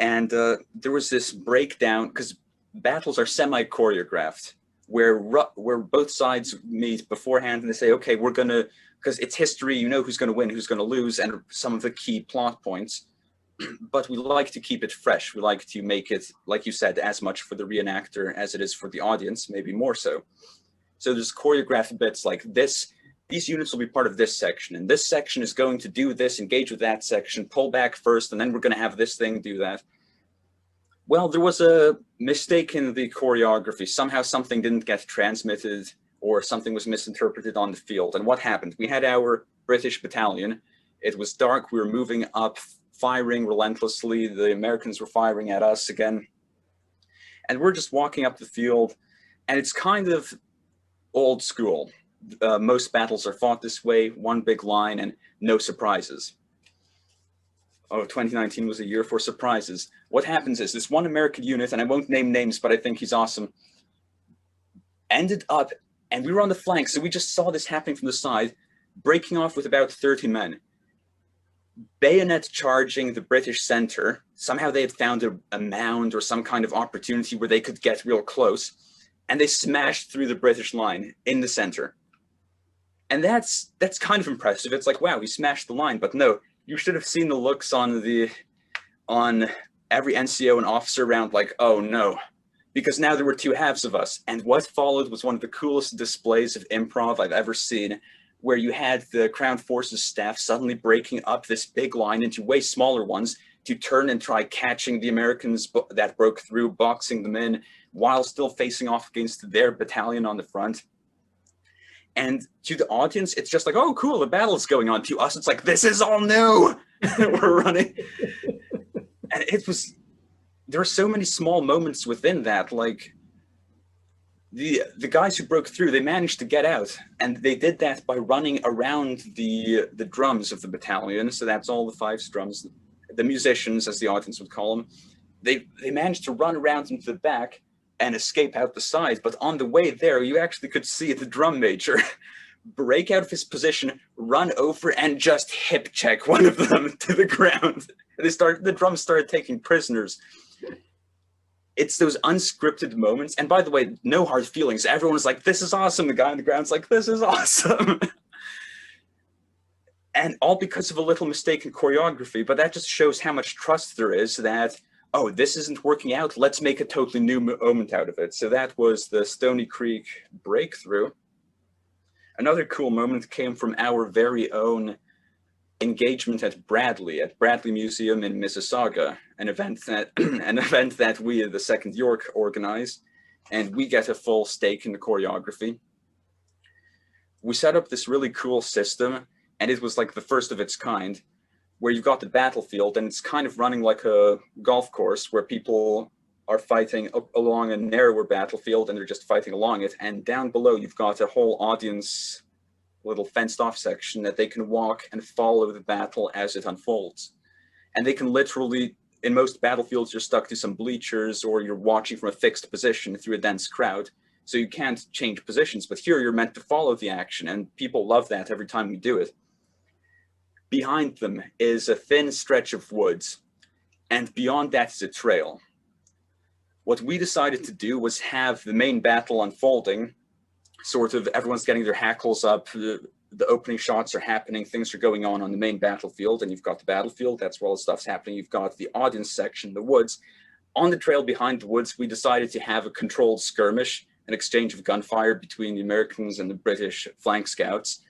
And there was this breakdown, because battles are semi-choreographed, where both sides meet beforehand and they say, okay, we're going to, because it's history, you know who's going to win, who's going to lose, and some of the key plot points. But we like to keep it fresh. We like to make it, like you said, as much for the reenactor as it is for the audience, maybe more so. So there's choreographed bits like this. These units will be part of this section, and this section is going to do this, engage with that section, pull back first, and then we're going to have this thing do that. Well, there was a mistake in the choreography. Somehow something didn't get transmitted, or something was misinterpreted on the field. And what happened? We had our British battalion. It was dark. We were moving up, firing relentlessly. The Americans were firing at us again. And we're just walking up the field, and it's kind of old school. Most battles are fought this way, one big line and no surprises. Oh, 2019 was a year for surprises. What happens is this one American unit, and I won't name names, but I think he's awesome, ended up, and we were on the flank, so we just saw this happening from the side, breaking off with about 30 men. Bayonet charging the British center. Somehow they had found a mound or some kind of opportunity where they could get real close, and they smashed through the British line in the center. And that's kind of impressive. It's like, wow, we smashed the line. But no, you should have seen the looks on every NCO and officer around, like, oh no, because now there were two halves of us. And what followed was one of the coolest displays of improv I've ever seen, where you had the Crown Forces staff suddenly breaking up this big line into way smaller ones to turn and try catching the Americans that broke through, boxing them in, while still facing off against their battalion on the front. And to the audience, it's just like, oh, cool, the battle's going on. To us, it's like, this is all new. We're running. And there are so many small moments within that. Like, the guys who broke through, they managed to get out. And they did that by running around the drums of the battalion. So that's all the 5 drums. the musicians, as the audience would call them, they managed to run around into the back and escape out the side. But on the way there, you actually could see the drum major break out of his position, run over, and just hip check one of them to the ground. The drums started taking prisoners. It's those unscripted moments. And by the way, no hard feelings. Everyone was like, this is awesome. The guy on the ground's like, this is awesome. And all because of a little mistake in choreography. But that just shows how much trust there is that, oh, this isn't working out. Let's make a totally new moment out of it. So that was the Stony Creek breakthrough. Another cool moment came from our very own engagement at Bradley Museum in Mississauga, an event that we, the Second York, organize, and we get a full stake in the choreography. We set up this really cool system, and it was like the first of its kind, where you've got the battlefield, and it's kind of running like a golf course where people are fighting along a narrower battlefield, and they're just fighting along it. And down below, you've got a whole audience, little fenced off section that they can walk and follow the battle as it unfolds. And they can literally, in most battlefields, you're stuck to some bleachers or you're watching from a fixed position through a dense crowd. So you can't change positions, but here you're meant to follow the action, and people love that every time we do it. Behind them is a thin stretch of woods, and beyond that is a trail. What we decided to do was have the main battle unfolding, sort of everyone's getting their hackles up, the opening shots are happening, things are going on the main battlefield, and you've got the battlefield, that's where all the stuff's happening. You've got the audience section, the woods. On the trail behind the woods, we decided to have a controlled skirmish, an exchange of gunfire between the Americans and the British flank scouts.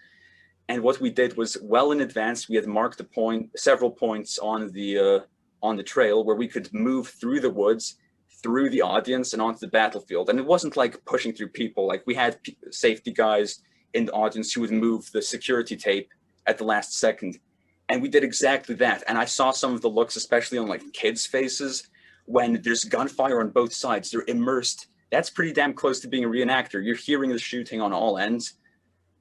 And what we did was, well in advance, we had marked several points on the trail where we could move through the woods, through the audience, and onto the battlefield. And it wasn't like pushing through people. Like, we had safety guys in the audience who would move the security tape at the last second. And we did exactly that. And I saw some of the looks, especially on like kids' faces, when there's gunfire on both sides. They're immersed. That's pretty damn close to being a reenactor. You're hearing the shooting on all ends.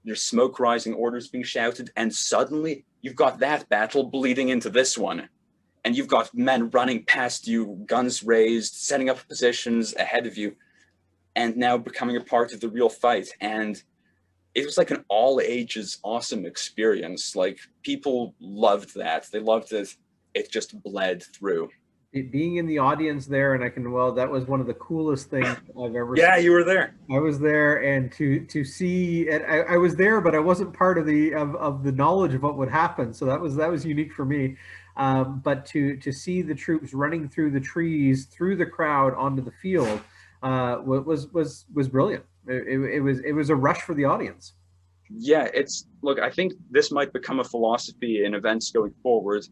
There's smoke rising, orders being shouted, and suddenly you've got that battle bleeding into this one. And you've got men running past you, guns raised, setting up positions ahead of you, and now becoming a part of the real fight. And it was like an all ages awesome experience. Like, people loved that. They loved it. It just bled through. Being in the audience there, and that was one of the coolest things I've ever seen. Yeah, you were there. I was there, and to see, and I was there, but I wasn't part of the knowledge of what would happen. So that was unique for me. But to see the troops running through the trees, through the crowd onto the field, was brilliant. It was a rush for the audience. Yeah, look, I think this might become a philosophy in events going forward,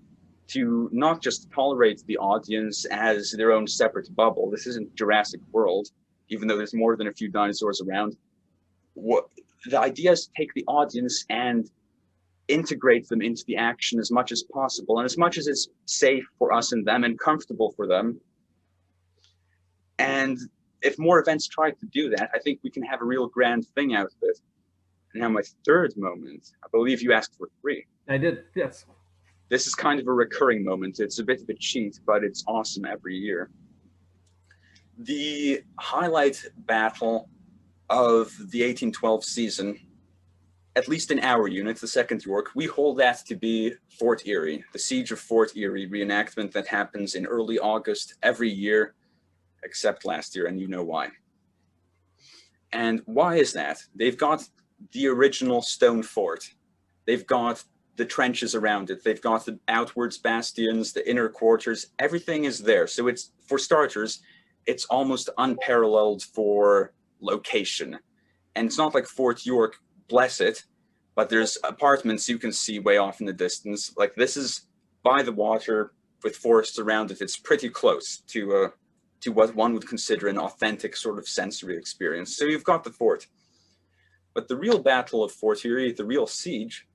to not just tolerate the audience as their own separate bubble. This isn't Jurassic World, even though there's more than a few dinosaurs around. The idea is to take the audience and integrate them into the action as much as possible, and as much as it's safe for us and them and comfortable for them. And if more events try to do that, I think we can have a real grand thing out of it. And now my third moment, I believe you asked for 3. I did, yes. This is kind of a recurring moment. It's a bit of a cheat, but it's awesome every year. The highlight battle of the 1812 season, at least in our unit, the 2nd York, we hold that to be Fort Erie, the Siege of Fort Erie reenactment that happens in early August every year, except last year, and you know why. And why is that? They've got the original stone fort. They've got the trenches around it. They've got the outwards bastions, the inner quarters, everything is there. So it's, for starters, it's almost unparalleled for location. And it's not like Fort York, bless it, but there's apartments you can see way off in the distance. Like, this is by the water with forests around it. It's pretty close to what one would consider an authentic sort of sensory experience. So you've got the fort. But the real battle of Fort Erie, the real siege,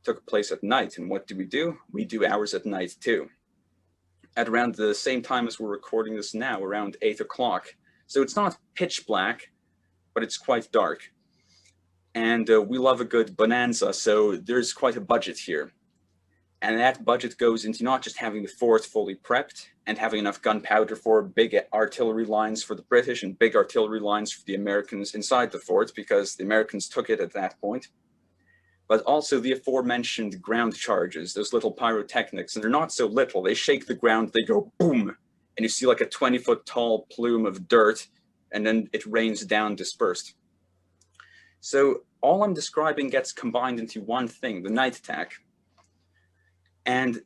took place at night. And what do? We do ours at night too. At around the same time as we're recording this now, around 8 o'clock. So it's not pitch black, but it's quite dark. And we love a good bonanza, so there's quite a budget here. And that budget goes into not just having the fort fully prepped and having enough gunpowder for big artillery lines for the British and big artillery lines for the Americans inside the fort, because the Americans took it at that point, but also the aforementioned ground charges, those little pyrotechnics. And they're not so little. They shake the ground, they go boom, and you see like a 20-foot tall plume of dirt, and then it rains down dispersed. So all I'm describing gets combined into one thing, the night attack. And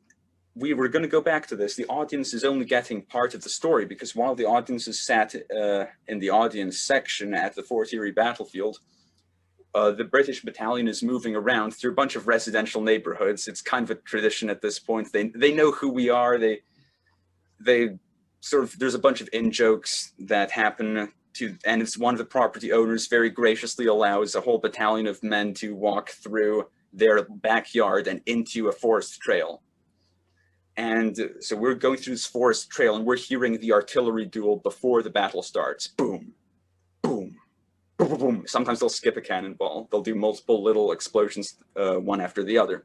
we were going to go back to this. The audience is only getting part of the story, because while the audience is sat in the audience section at the Fort Erie battlefield, the British battalion is moving around through a bunch of residential neighborhoods. It's kind of a tradition at this point. They know who we are. They sort of, there's a bunch of in-jokes that happen to, and it's one of the property owners very graciously allows a whole battalion of men to walk through their backyard and into a forest trail. And so we're going through this forest trail and we're hearing the artillery duel before the battle starts. Boom, boom, boom, boom, boom. Sometimes they'll skip a cannonball. They'll do multiple little explosions, one after the other.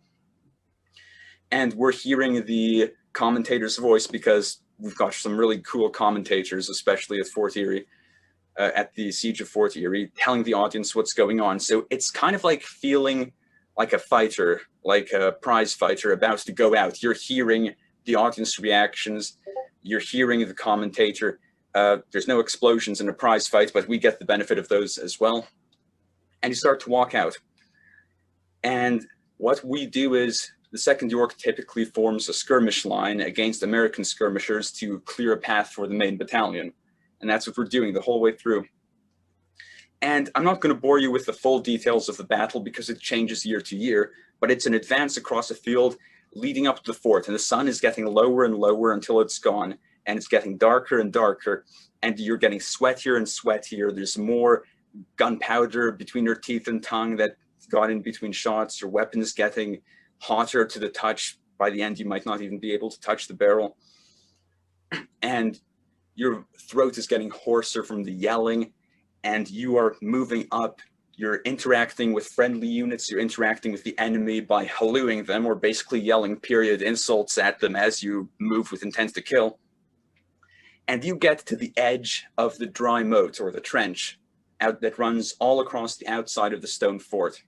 And we're hearing the commentator's voice, because we've got some really cool commentators, especially at Fort Erie, at the Siege of Fort Erie, telling the audience what's going on. So it's kind of like feeling like a fighter, like a prize fighter about to go out. You're hearing the audience reactions, you're hearing the commentator. There's no explosions in a prize fight, but we get the benefit of those as well. And you start to walk out. And what we do is, the 2nd York typically forms a skirmish line against American skirmishers to clear a path for the main battalion. And that's what we're doing the whole way through. And I'm not going to bore you with the full details of the battle because it changes year to year, but it's an advance across a field leading up to the fort, and the sun is getting lower and lower until it's gone, and it's getting darker and darker, and you're getting sweatier and sweatier. There's more gunpowder between your teeth and tongue that got in between shots. Your weapon's getting hotter to the touch. By the end, you might not even be able to touch the barrel. And your throat is getting hoarser from the yelling, and you are moving up. You're interacting with friendly units. You're interacting with the enemy by hallooing them, or basically yelling period insults at them as you move with intent to kill. And you get to the edge of the dry moat, or the trench, that runs all across the outside of the stone fort.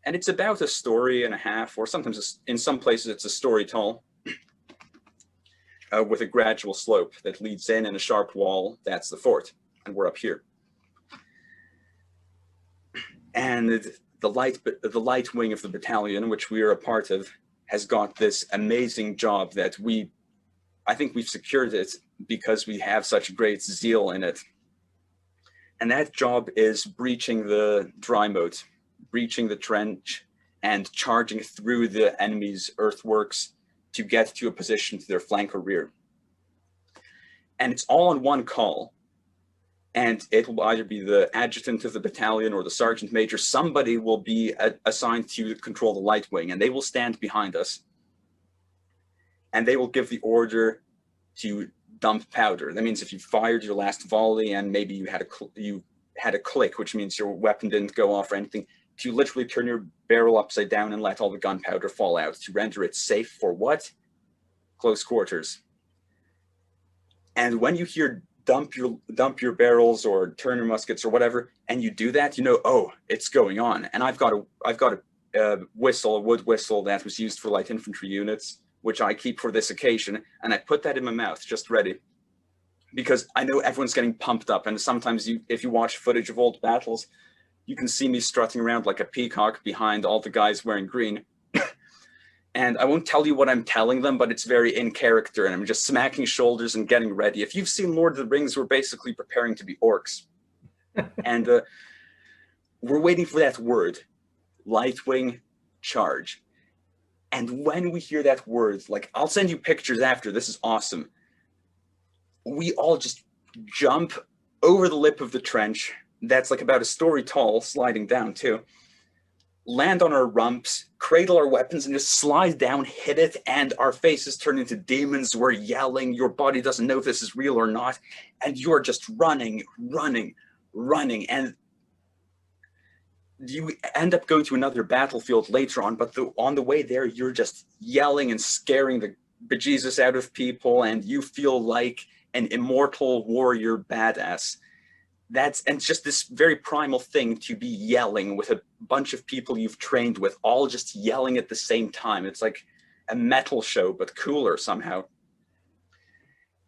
And it's about a story and a half, or sometimes in some places it's a story tall, with a gradual slope that leads in and a sharp wall. That's the fort, and we're up here. And the light wing of the battalion, which we are a part of, has got this amazing job that I think we've secured it because we have such great zeal in it. And that job is breaching the dry moat, breaching the trench, and charging through the enemy's earthworks to get to a position to their flank or rear. And it's all on one call. And it will either be the adjutant of the battalion or the sergeant major. Somebody will be assigned to control the light wing, and they will stand behind us. And they will give the order to dump powder. That means if you fired your last volley and maybe you had a click, which means your weapon didn't go off or anything, to literally turn your barrel upside down and let all the gunpowder fall out to render it safe for what? Close quarters. And when you hear dump your barrels or turn your muskets or whatever, and you do that, you know, oh, it's going on. And I've got a whistle, a wood whistle that was used for light infantry units, which I keep for this occasion, and I put that in my mouth, just ready, because I know everyone's getting pumped up. And sometimes if you watch footage of old battles, you can see me strutting around like a peacock behind all the guys wearing green. And I won't tell you what I'm telling them, but it's very in character, and I'm just smacking shoulders and getting ready. If you've seen Lord of the Rings, we're basically preparing to be orcs. And we're waiting for that word, light wing charge. And when we hear that word, like, I'll send you pictures after, this is awesome. We all just jump over the lip of the trench, that's like about a story tall, sliding down too, land on our rumps, cradle our weapons, and just slide down, hit it, and our faces turn into demons. We're yelling. Your body doesn't know if this is real or not, and you're just running. And you end up going to another battlefield later on, but on the way there, you're just yelling and scaring the bejesus out of people, and you feel like an immortal warrior badass. And it's just this very primal thing to be yelling with a bunch of people you've trained with, all just yelling at the same time. It's like a metal show, but cooler somehow.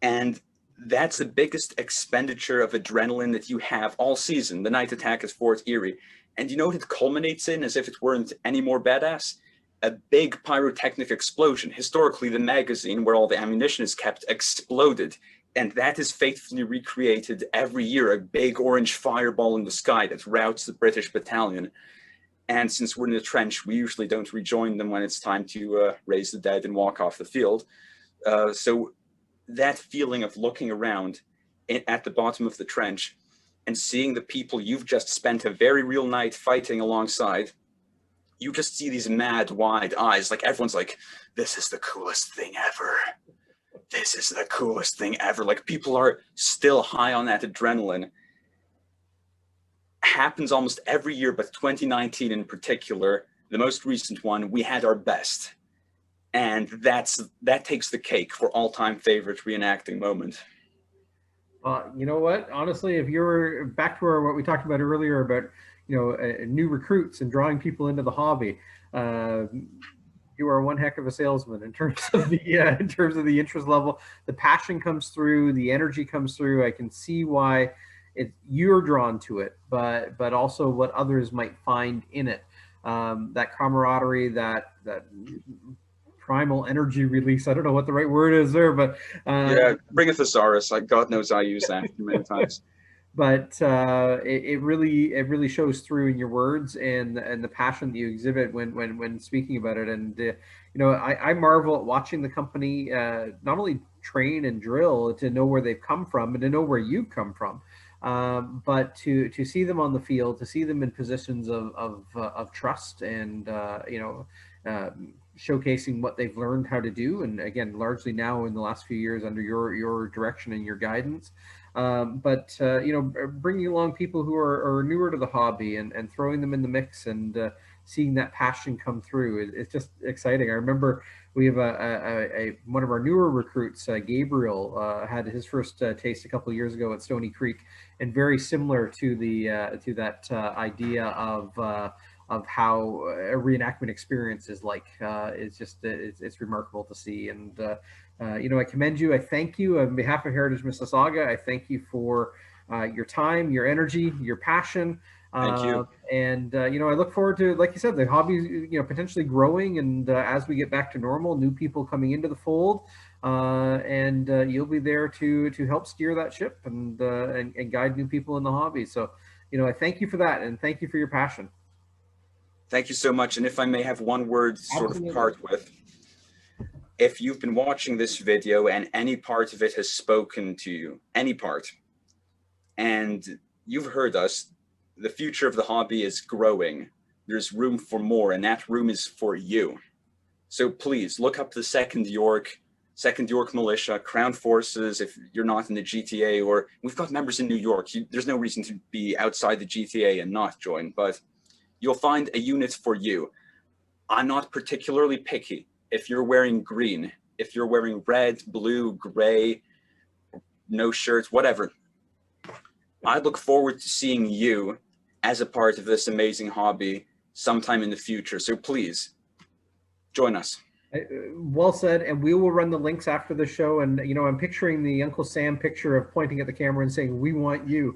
And that's the biggest expenditure of adrenaline that you have all season, the night attack at Fort Erie. And you know what it culminates in, as if it weren't any more badass? A big pyrotechnic explosion. Historically, the magazine where all the ammunition is kept exploded. And that is faithfully recreated every year, a big orange fireball in the sky that routs the British battalion. And since we're in the trench, we usually don't rejoin them when it's time to raise the dead and walk off the field. So that feeling of looking around at the bottom of the trench and seeing the people you've just spent a very real night fighting alongside, you just see these mad, wide eyes. Like everyone's like, this is the coolest thing ever. This is the coolest thing ever. Like people are still high on that adrenaline. Happens almost every year, but 2019 in particular, the most recent one, we had our best. And that takes the cake for all-time favorite reenacting moment. You know what? Honestly, if you're back to what we talked about earlier about, new recruits and drawing people into the hobby, you are one heck of a salesman in terms of the interest level. The passion comes through, the energy comes through. I can see why you're drawn to it, but also what others might find in it. That camaraderie, that primal energy release. I don't know what the right word is there, but yeah, bring a thesaurus. Like God knows I use that many times. But it really shows through in your words and the passion that you exhibit when speaking about it. And I marvel at watching the company not only train and drill to know where they've come from and to know where you've come from, but to see them on the field, to see them in positions of trust and showcasing what they've learned how to do, and again, largely now in the last few years under your direction and your guidance. But bringing along people who are newer to the hobby and throwing them in the mix and seeing that passion come through, it's just exciting. I remember we have one of our newer recruits, Gabriel, had his first taste a couple of years ago at Stony Creek, and very similar to that idea of how a reenactment experience is like. It's remarkable to see. And I commend you. I thank you on behalf of Heritage Mississauga. I thank you for your time, your energy, your passion. Thank you. And I look forward to, like you said, the hobby, potentially growing, and as we get back to normal, new people coming into the fold, and you'll be there to help steer that ship and guide new people in the hobby. So, I thank you for that, and thank you for your passion. Thank you so much. And if I may have one word sort of part with, if you've been watching this video and any part of it has spoken to you, any part, and you've heard us, the future of the hobby is growing. There's room for more, and that room is for you. So please look up the 2nd York Militia, Crown Forces, if you're not in the GTA, or we've got members in New York. There's no reason to be outside the GTA and not join, but you'll find a unit for you. I'm not particularly picky. If you're wearing green, if you're wearing red, blue, gray, no shirts, whatever, I look forward to seeing you as a part of this amazing hobby sometime in the future. So please join us. Well said. And we will run the links after the show. And, I'm picturing the Uncle Sam picture of pointing at the camera and saying, "We want you."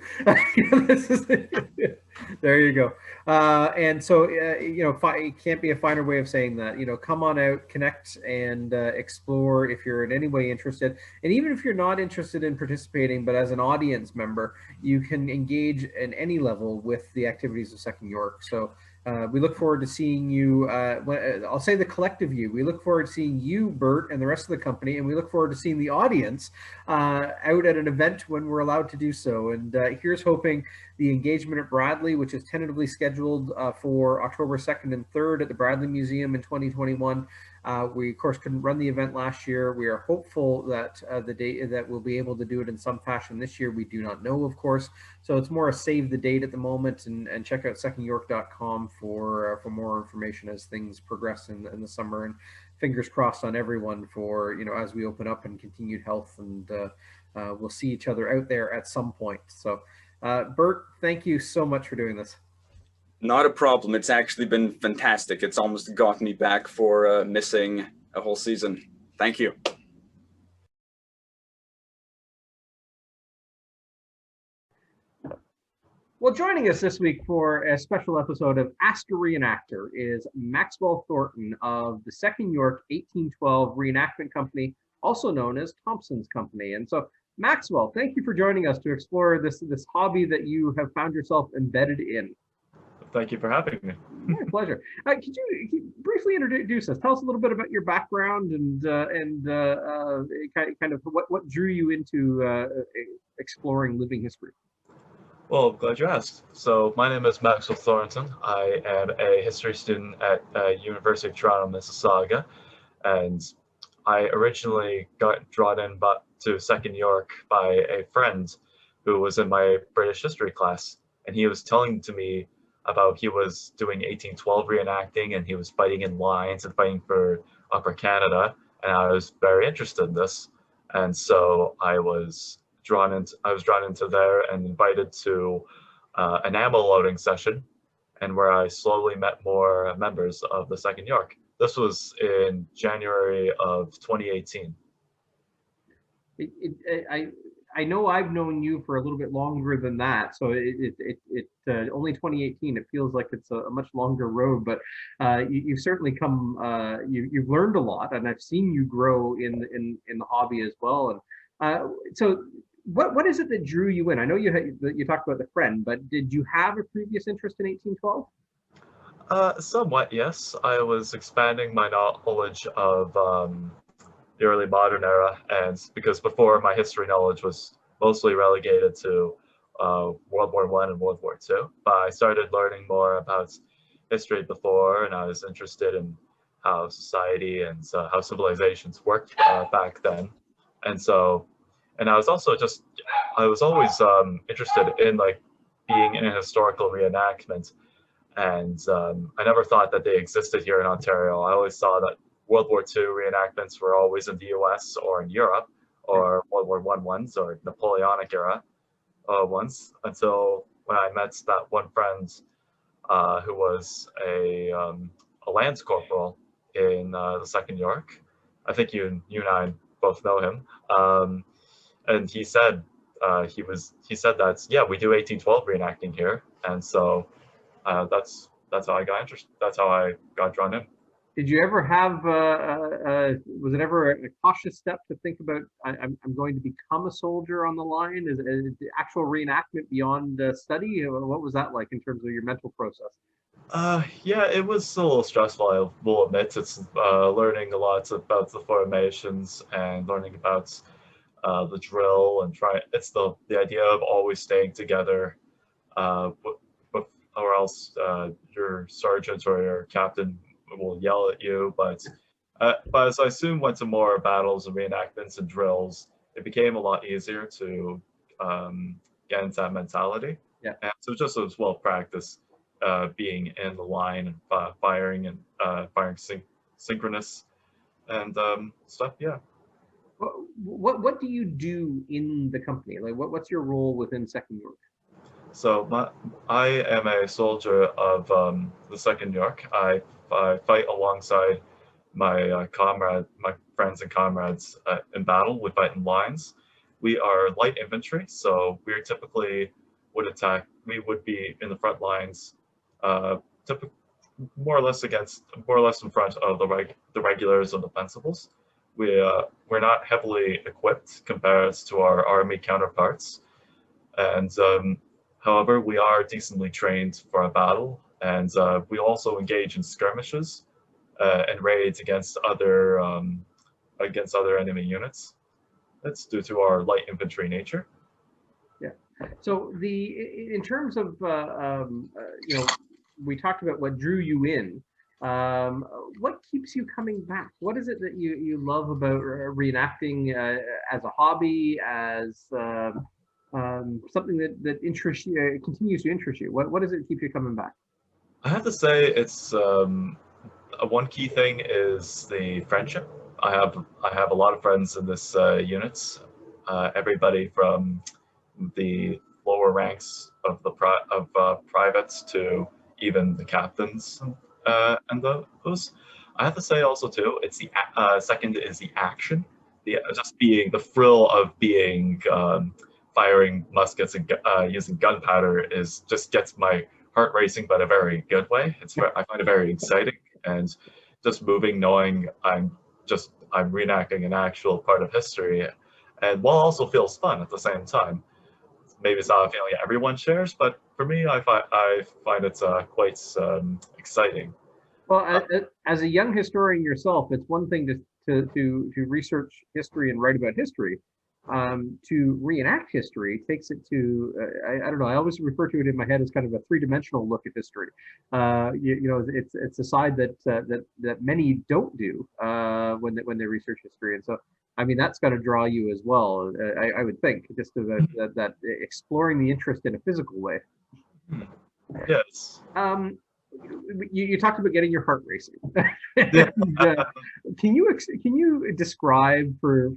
There you go. And so, it can't be a finer way of saying that. Come on out, connect, and explore if you're in any way interested. And even if you're not interested in participating, but as an audience member, you can engage in any level with the activities of 2nd York. So we look forward to seeing you. I'll say the collective you. We look forward to seeing you, Bert, and the rest of the company, and we look forward to seeing the audience out at an event when we're allowed to do so. And here's hoping the engagement at Bradley, which is tentatively scheduled for October 2nd and 3rd at the Bradley Museum in 2021. We of course couldn't run the event last year. We are hopeful that the date that we'll be able to do it in some fashion this year. We do not know, of course. So it's more a save the date at the moment, and check out secondyork.com for more information as things progress in the summer. And fingers crossed on everyone for, you know, as we open up and continued health, and we'll see each other out there at some point. So Bert, thank you so much for doing this. Not a problem. It's actually been fantastic. It's almost got me back for missing a whole season. Thank you. Well, joining us this week for a special episode of Ask a Reenactor is Maxwell Thornton of the 2nd York 1812 Reenactment Company, also known as Thompson's Company. And so, Maxwell, thank you for joining us to explore this hobby that you have found yourself embedded in. Thank you for having me. My pleasure. Could you briefly introduce us? Tell us a little bit about your background and kind of what drew you into exploring living history. Well, I'm glad you asked. So my name is Maxwell Thornton. I am a history student at University of Toronto Mississauga, and I originally got drawn in to 2nd York by a friend who was in my British history class, and he was telling to me about he was doing 1812 reenacting, and he was fighting in lines and fighting for Upper Canada, and I was very interested in this, and so I was drawn into there and invited to an ammo loading session, and where I slowly met more members of the 2nd York. This was in January of 2018. I know I've known you for a little bit longer than that, so only 2018. It feels like it's a much longer road, but you've certainly come. You've learned a lot, and I've seen you grow in the hobby as well. And so, what is it that drew you in? I know you talked about the friend, but did you have a previous interest in 1812? Somewhat, yes. I was expanding my knowledge of the early modern era, and because before my history knowledge was mostly relegated to World War I and World War II, but I started learning more about history before, and I was interested in how society and how civilizations worked back then, and I was also I was always interested in like being in a historical reenactment, and I never thought that they existed here in Ontario. I always saw that World War II reenactments were always in the US or in Europe, or World War I ones or Napoleonic era ones, until when I met that one friend who was a lance corporal in the 2nd York. I think you and I both know him. And he said that, yeah, we do 1812 reenacting here, and so that's how I got interested. That's how I got drawn in. Did you ever have, was it ever a cautious step to think about, I'm going to become a soldier on the line? Is the actual reenactment beyond study? What was that like in terms of your mental process? Yeah, it was a little stressful, I will admit. It's learning a lot about the formations and learning about the drill, and it's the idea of always staying together, or else your sergeant or your captain will yell at you. But as I soon went to more battles and reenactments and drills, it became a lot easier to get into that mentality. Yeah. And so just as well practice being in the line and firing and firing synchronous and stuff. Yeah. What do you do in the company? Like, what's your role within 2nd York? So I am a soldier of the 2nd York. I fight alongside my friends and comrades in battle. We fight in lines. We are light infantry, so we typically would attack. We would be in the front lines, more or less in front of the regulars and the fencibles. We're not heavily equipped compared to our army counterparts, and however, we are decently trained for a battle, and we also engage in skirmishes and raids against other enemy units. That's due to our light infantry nature. Yeah. So in terms of we talked about what drew you in. What keeps you coming back? What is it that you love about reenacting as a hobby, as something that interests you, continues to interest you? What does it keep you coming back? I have to say it's one key thing is the friendship. I have a lot of friends in this unit. Everybody from the lower ranks of the privates to even the captains and those. I have to say also too, it's the second is the action, the just being the thrill of being firing muskets and using gunpowder is just gets my heart racing, but a very good way. I find it very exciting and just moving, knowing I'm reenacting an actual part of history, and while also feels fun at the same time. Maybe it's not a feeling everyone shares, but for me, I find it's quite exciting. Well, as a young historian yourself, it's one thing to research history and write about history. To reenact history takes it to I don't know. I always refer to it in my head as kind of a three-dimensional look at history. You know, it's a side that many don't do when they research history, and so I mean that's got to draw you as well. I would think just that exploring the interest in a physical way. Yes. You talked about getting your heart racing. Yeah. And, can you describe for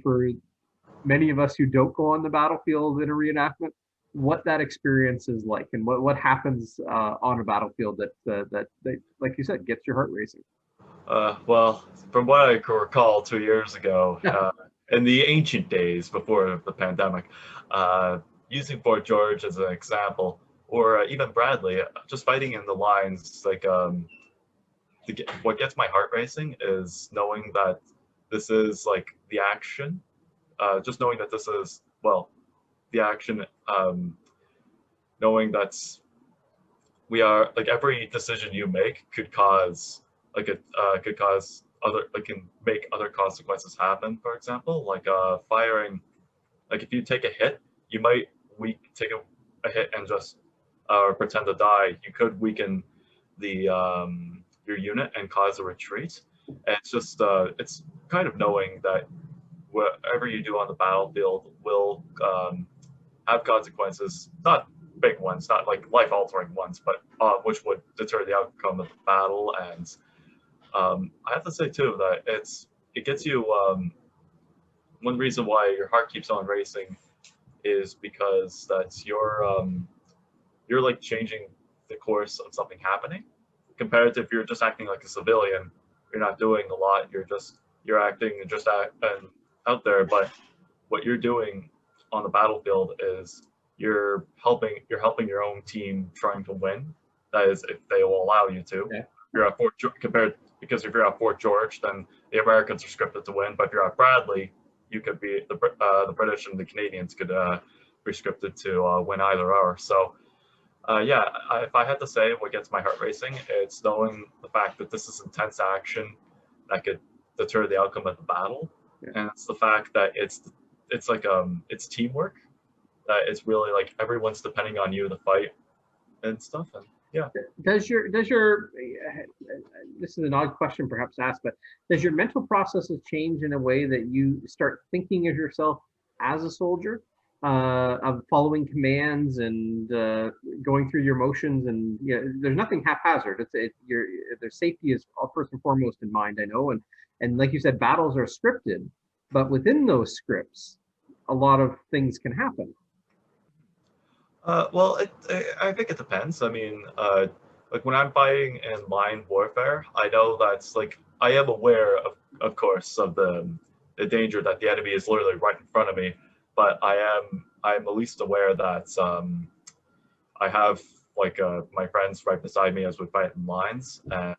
many of us who don't go on the battlefield in a reenactment what that experience is like, and what happens on a battlefield that like you said gets your heart racing? Well, from what I can recall 2 years ago, in the ancient days before the pandemic, using Fort George as an example, or even Bradley, just fighting in the lines, like what gets my heart racing is knowing that this is like the action. Just knowing that this is, well, the action, knowing that we are, like, every decision you make could cause, like, could cause other, like, can make other consequences happen, for example, like, firing, like, if you take a hit, you might take a hit and just, pretend to die. You could weaken the, your unit and cause a retreat. And it's just, it's kind of knowing that whatever you do on the battlefield will have consequences, not big ones, not like life-altering ones, but which would deter the outcome of the battle. And I have to say too that it gets you. One reason why your heart keeps on racing is because that's you're like changing the course of something happening, compared to if you're just acting like a civilian. You're not doing a lot. You're acting and just out there, but what you're doing on the battlefield is you're helping your own team trying to win. That is, if they will allow you to. Yeah. If you're at because if you're at Fort George, then the Americans are scripted to win. But if you're at Bradley, you could be the British and the Canadians could be scripted to win either or. So yeah, if I had to say what gets my heart racing, it's knowing the fact that this is intense action that could deter the outcome of the battle. Yeah. And it's the fact that it's like it's teamwork, that it's really like everyone's depending on you to fight and stuff. And yeah. Does your this is an odd question perhaps asked, but does your mental processes change in a way that you start thinking of yourself as a soldier, of following commands and going through your motions? And there's nothing haphazard. Their safety is first and foremost in mind, I know, and like you said, battles are scripted, but within those scripts, a lot of things can happen. Well, I think it depends. I mean, like when I'm fighting in line warfare, I know that's like I am aware of course, of the danger that the enemy is literally right in front of me, but I'm at least aware that I have like my friends right beside me as we fight in lines, and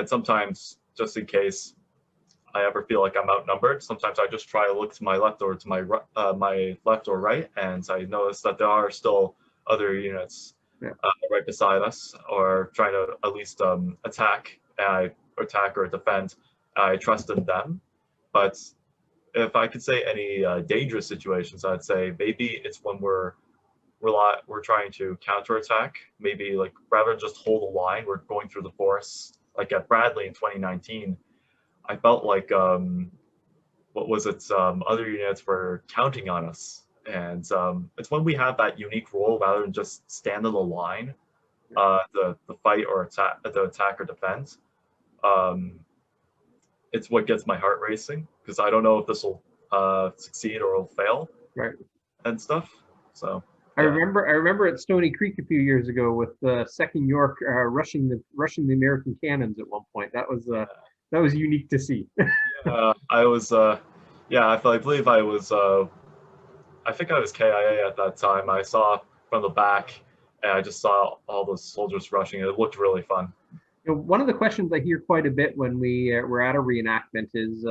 sometimes just in case I ever feel like I'm outnumbered, sometimes I just try to look to my left or to my left or right, and I notice that there are still other units right beside us, or trying to at least attack or defend. I trust in them. But if I could say any dangerous situations, I'd say maybe it's when we're we're trying to counterattack. Maybe like rather than just hold a line, we're going through the forest. Like at Bradley in 2019, I felt like what was it? Other units were counting on us, and it's when we have that unique role rather than just stand in the line, the fight or attack, the attack or defense. It's what gets my heart racing because I don't know if this will succeed or will fail, Right. and stuff. So I remember at Stony Creek a few years ago with Second York rushing the American cannons at one point. That was unique to see. I was I believe I was I think I was KIA at that time. I saw from the back, and I just saw all those soldiers rushing. It looked really fun. You know, one of the questions I hear quite a bit when we're at a reenactment is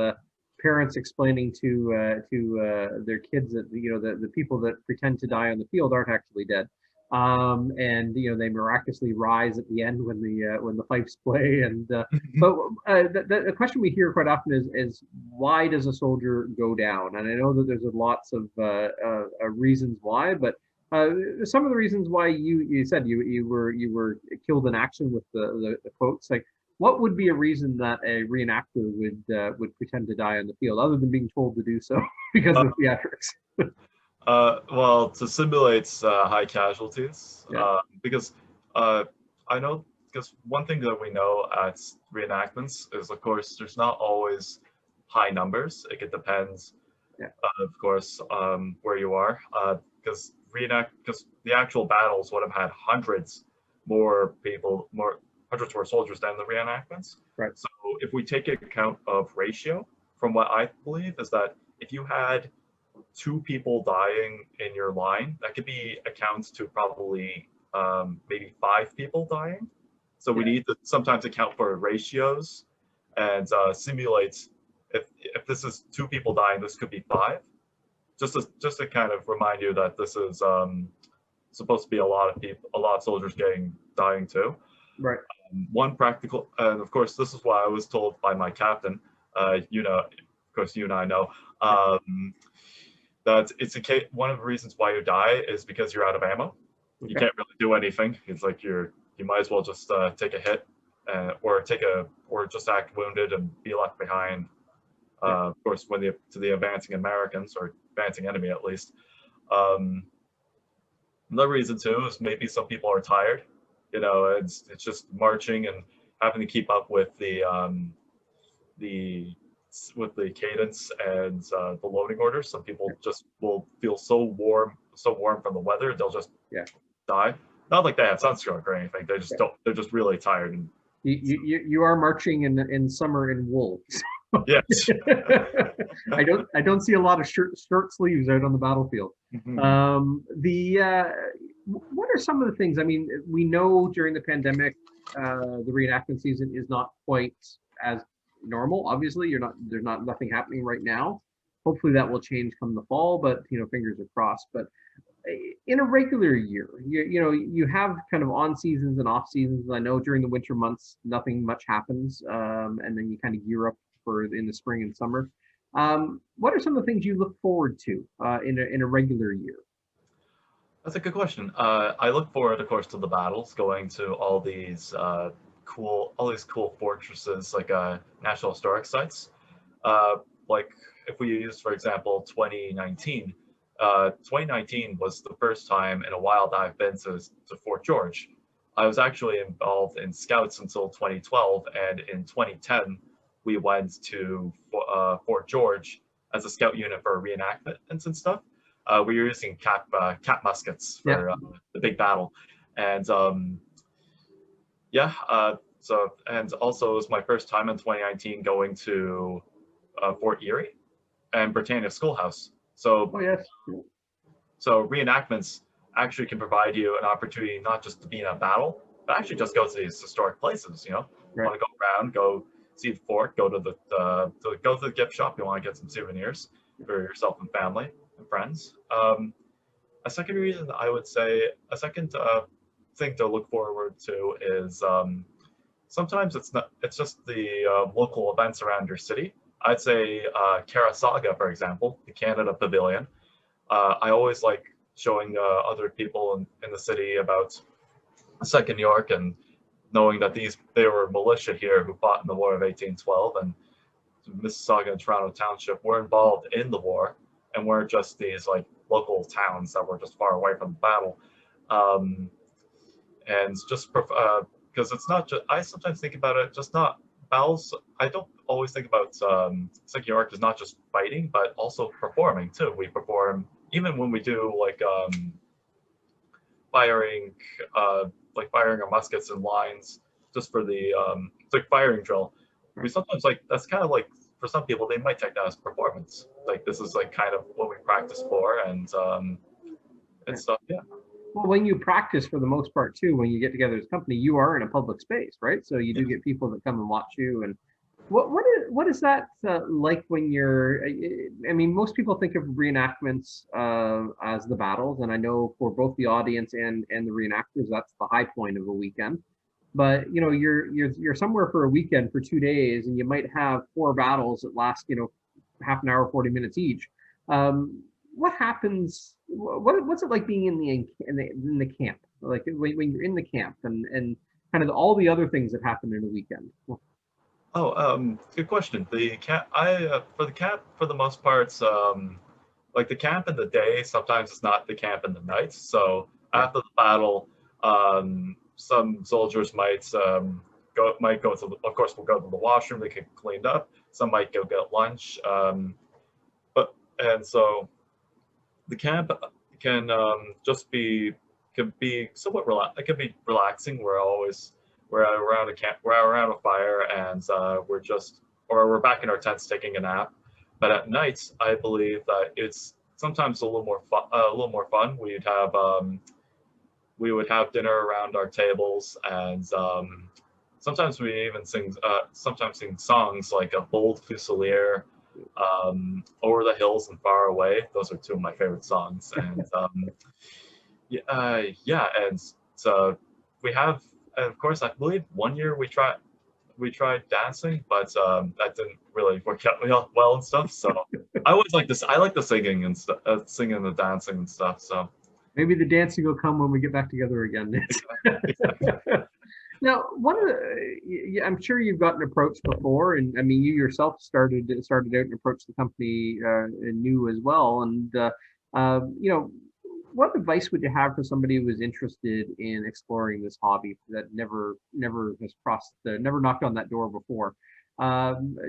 parents explaining to their kids that the people that pretend to die on the field aren't actually dead, and they miraculously rise at the end when the pipes play. And but the question we hear quite often is why does a soldier go down? And I know that there's lots of reasons why, but some of the reasons why you said you were killed in action with the quotes, like what would be a reason that a reenactor would pretend to die on the field other than being told to do so because of theatrics? Well, to simulate high casualties, because I know because one thing that we know at reenactments is, of course, there's not always high numbers. It could depend, of course, where you are, because the actual battles would have had hundreds more soldiers than the reenactments. Right. So if we take account of ratio, from what I believe is that if you had 2 people dying in your line, that could be accounts to probably maybe 5 people dying. So we need to sometimes account for ratios and simulate if this is 2 people dying, this could be 5. Just to kind of remind you that this is supposed to be a lot of soldiers dying too. Right. One practical, and of course, this is what I was told by my captain. Of course, you and I know that it's one of the reasons why you die is because you're out of ammo. Okay. You can't really do anything. It's like you might as well just take a hit, or just act wounded and be left behind. Of course, to the advancing Americans or advancing enemy at least. Another reason too is maybe some people are tired. It's just marching and having to keep up with the cadence and the loading orders. Some people just will feel so warm from the weather they'll just die. Not like they have sunstroke or anything. They just don't. They're just really tired. And you are marching in summer in wool. Yes. I don't see a lot of shirt sleeves out on the battlefield. What are some of the things? I mean, we know during the pandemic, the reenactment season is not quite as normal. Obviously, there's nothing happening right now. Hopefully that will change come the fall, but fingers are crossed. But in a regular year, you have kind of on seasons and off seasons. I know during the winter months, nothing much happens, and then you kind of gear up for in the spring and summer. What are some of the things you look forward to in a regular year? That's a good question. I look forward, of course, to the battles, going to all these cool fortresses, like national historic sites. Like if we use, for example, 2019. 2019 was the first time in a while that I've been to Fort George. I was actually involved in Scouts until 2012, and in 2010 we went to Fort George as a Scout unit for reenactments and stuff. We were using cap muskets for the big battle, and and also it was my first time in 2019 going to Fort Erie and Britannia Schoolhouse. So, so reenactments actually can provide you an opportunity not just to be in a battle, but actually just go to these historic places. You want to go around, go see the fort, go to the gift shop. You want to get some souvenirs for yourself and family and friends. A second reason I would say, a second thing to look forward to is sometimes it's just the local events around your city. I'd say Carasaga, for example, the Canada Pavilion. I always like showing other people in the city about Second York, and knowing that they were militia here who fought in the War of 1812, and Mississauga and Toronto Township were involved in the war and weren't just these like local towns that were just far away from the battle. And just because it's not just, I sometimes think about it, just not battles. I don't always think about Second York as not just fighting, but also performing too. We perform even when we do like firing our muskets in lines just for the like firing drill. We sometimes like, that's kind of like, for some people they might take that as performance. Like this is like kind of what we practice for, and stuff. Yeah. Well, when you practice, for the most part too, when you get together as a company, you are in a public space, right? So you do get people that come and watch you. And what is that like when you're? I mean, most people think of reenactments as the battles, and I know for both the audience and the reenactors, that's the high point of a weekend. But you know, you're somewhere for a weekend for 2 days, and you might have 4 battles that last, you know, half an hour, 40 minutes each. What happens? What's it like being in the camp? Like when you're in the camp and kind of all the other things that happen in a weekend. Good question. The camp, for the camp, for the most parts, like the camp in the day, sometimes it's not the camp in the night. So after the battle, some soldiers might go to, of course, we'll go to the washroom, they get cleaned up. Some might go get lunch. And so the camp can be somewhat it can be relaxing. We're around a camp, we're around a fire, and we're back in our tents taking a nap. But at nights, I believe that it's sometimes a little more fun. We would have dinner around our tables, and sometimes we even sing songs like a Bold Fusilier, Over the Hills and Far Away. Those are 2 of my favorite songs. And and so we have, and of course, I believe one year we tried dancing, but that didn't really work out well and stuff. So I always like this. I like the singing and stuff, singing the dancing and stuff. So maybe the dancing will come when we get back together again. Now, I'm sure you've gotten approached before, and I mean, you yourself started out and approached the company new as well. And you know, what advice would you have for somebody who is interested in exploring this hobby that never has never knocked on that door before?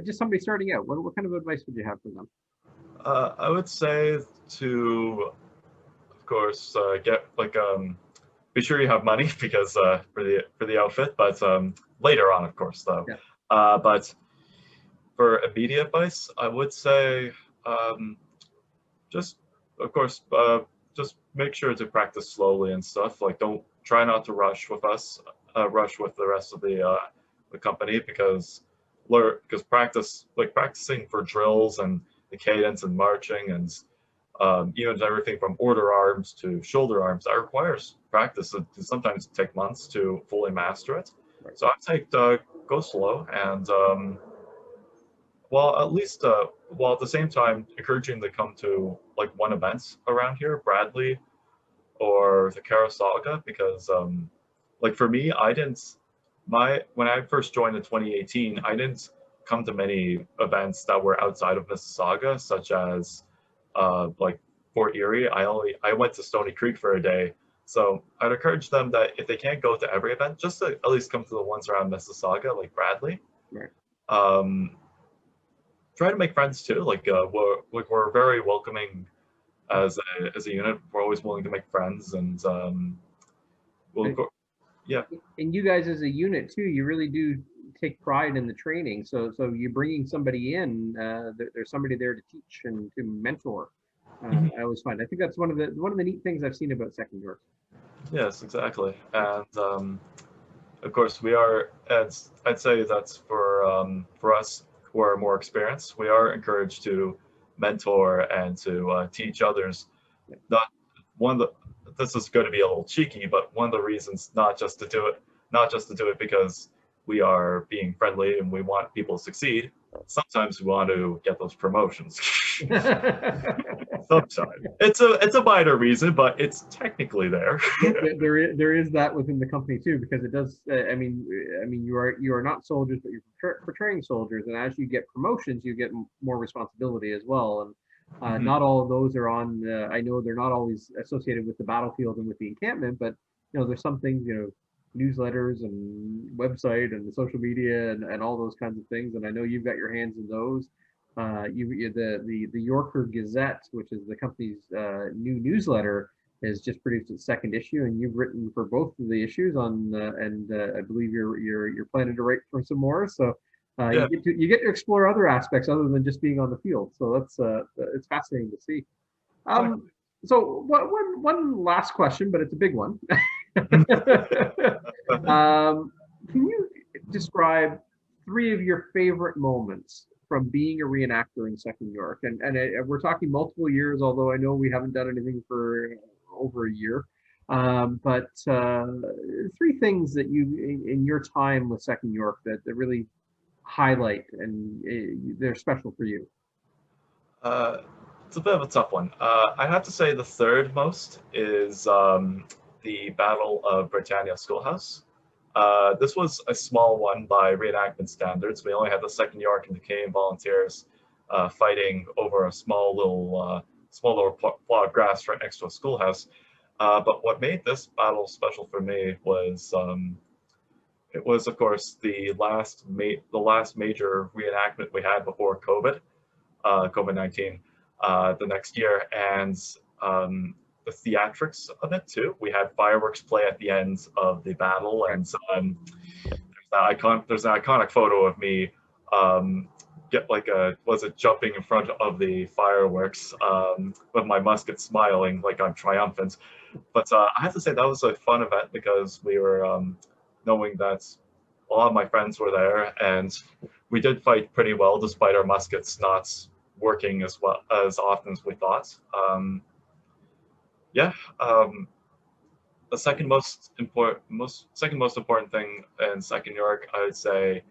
Just somebody starting out. What kind of advice would you have for them? I would say to, of course, get like be sure you have money because for the outfit, but later on, of course, though. Yeah. But for immediate advice, I would say just, of course, just make sure to practice slowly and stuff. Like, don't try not to rush with us, rush with the rest of the company, because practicing for drills and the cadence and marching and even everything from order arms to shoulder arms, that requires practice. It sometimes take months to fully master it. So I'd say go slow, and while at the same time encouraging them to come to like one events around here, Bradley or the Carasaga, because like for me, when I first joined in 2018, I didn't come to many events that were outside of Mississauga, such as like Fort Erie. I went to Stony Creek for a day. So I'd encourage them that if they can't go to every event, just to at least come to the ones around Mississauga, like Bradley. Right. Try to make friends too. Like we're very welcoming as a unit. We're always willing to make friends, and yeah. And you guys as a unit too, you really do take pride in the training. So you're bringing somebody in. There's somebody there to teach and to mentor. I always find. I think that's one of the neat things I've seen about Second York. Yes, exactly. And of course, we are. As I'd say, that's for us who are more experienced. We are encouraged to mentor and to teach others. This is going to be a little cheeky, but one of the reasons not just to do it because we are being friendly and we want people to succeed. Sometimes we want to get those promotions. Sometimes it's a minor reason, but it's technically there. There is that within the company too, because it does. You are not soldiers, but you're portraying soldiers, and as you get promotions, you get more responsibility as well. And not all of those are on. I know they're not always associated with the battlefield and with the encampment, but there's some things, newsletters and website and the social media and all those kinds of things. And I know you've got your hands in those. The Yorker Gazette, which is the company's new newsletter, has just produced its second issue, and you've written for both of the issues on, and I believe you're planning to write for some more. So Yeah. you get to explore other aspects other than just being on the field. So that's it's fascinating to see. So one last question, but it's a big one. Can you describe 3 of your favorite moments from being a reenactor in Second York? And we're talking multiple years, although I know we haven't done anything for over a year. But 3 things that you, in your time with Second York, that really highlight and they're special for you. It's a bit of a tough one. I have to say the third most is the Battle of Britannia Schoolhouse. This was a small one by reenactment standards. We only had the Second York and the Canadian Volunteers fighting over a small little plot of grass right next to a schoolhouse. But what made this battle special for me was it was, of course, the last major reenactment we had before COVID-19 the next year, and the theatrics of it too. We had fireworks play at the end of the battle, and there's an iconic photo of me jumping in front of the fireworks with my musket smiling like I'm triumphant. But I have to say that was a fun event because we were knowing that a lot of my friends were there, and we did fight pretty well despite our muskets not working as often as we thought. The second most important thing in Second York, I would say,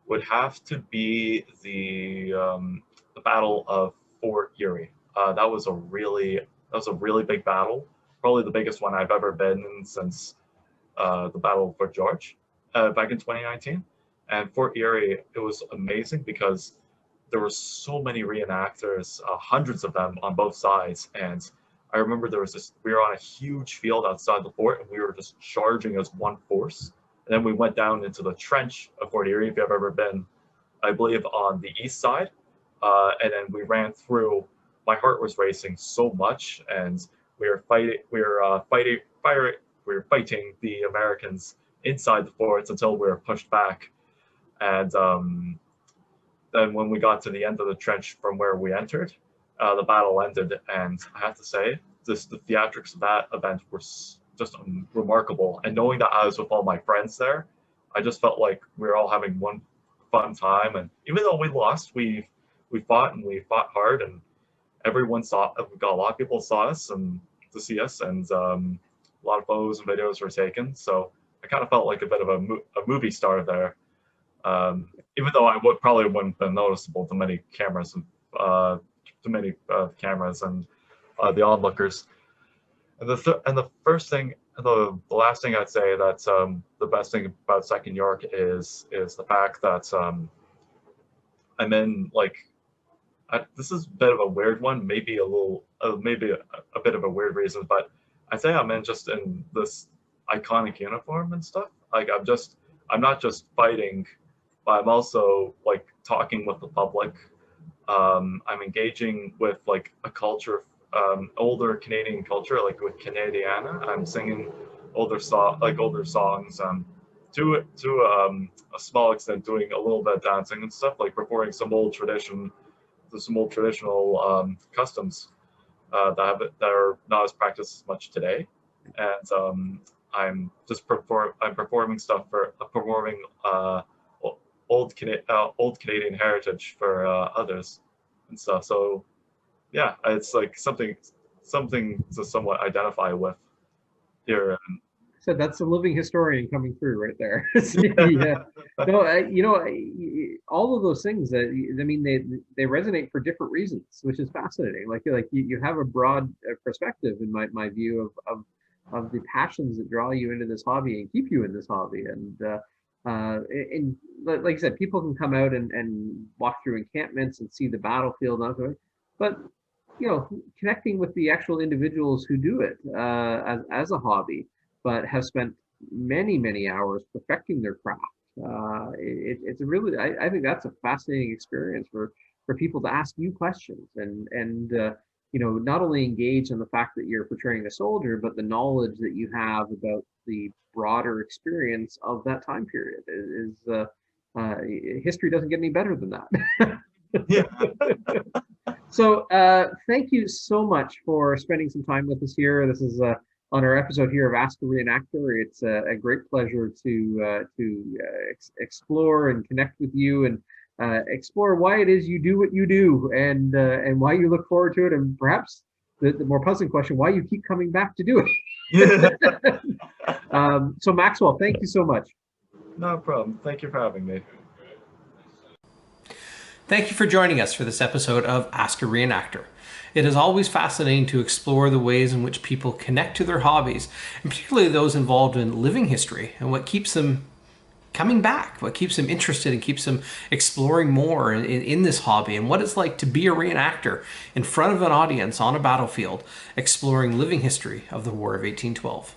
would have to be the Battle of Fort Erie. That was a really big battle, probably the biggest one I've ever been in since the Battle of Fort George back in 2019. And Fort Erie, it was amazing because there were so many reenactors, hundreds of them on both sides. And I remember we were on a huge field outside the fort, and we were just charging as one force. And then we went down into the trench of Fort Erie, if you've ever been, I believe, on the east side. And then we ran through. My heart was racing so much, and we were fighting the Americans inside the forts until we were pushed back. And then when we got to the end of the trench from where we entered, the battle ended. And I have to say, the theatrics of that event were just remarkable. And knowing that I was with all my friends there, I just felt like we were all having one fun time. And even though we lost, we fought, and we fought hard, and everyone saw. A lot of people saw us and to see us, and a lot of photos and videos were taken. So I kind of felt like a bit of a movie star there. Even though I probably wouldn't have been noticeable to many cameras and the onlookers. And the last thing I'd say that's the best thing about Second York is the fact that I'm in this is a bit of a weird one, maybe a bit of a weird reason, but I say I'm in this iconic uniform and stuff. I'm not just fighting, but I'm also talking with the public. I'm engaging with a culture, older Canadian culture, with Canadiana. I'm singing older songs. To a small extent, doing a little bit of dancing and stuff, performing some old traditional customs that are not as practiced as much today. And I'm performing stuff performing old Canadian heritage for others and stuff. So yeah, it's something to somewhat identify with here. So that's a living historian coming through right there. Yeah. No, all of those things that I mean, they resonate for different reasons, which is fascinating. Like you have a broad perspective in my view of the passions that draw you into this hobby and keep you in this hobby. And like I said, people can come out and walk through encampments and see the battlefield, but connecting with the actual individuals who do it as a hobby, but have spent many hours perfecting their craft. It's a really, I think that's a fascinating experience for people to ask you questions and not only engage in the fact that you're portraying a soldier, but the knowledge that you have about the broader experience of that time period history doesn't get any better than that. Yeah. So thank you so much for spending some time with us here. This is on our episode here of Ask a Reenactor. It's a great pleasure to explore and connect with you and explore why it is you do what you do and why you look forward to it, and perhaps the more puzzling question, why you keep coming back to do it. So Maxwell, thank you so much. No problem. Thank you for having me. Thank you for joining us for this episode of Ask a Reenactor. It is always fascinating to explore the ways in which people connect to their hobbies, and particularly those involved in living history, and what keeps them coming back, what keeps them interested and keeps them exploring more in this hobby, and what it's like to be a reenactor in front of an audience on a battlefield, exploring living history of the War of 1812.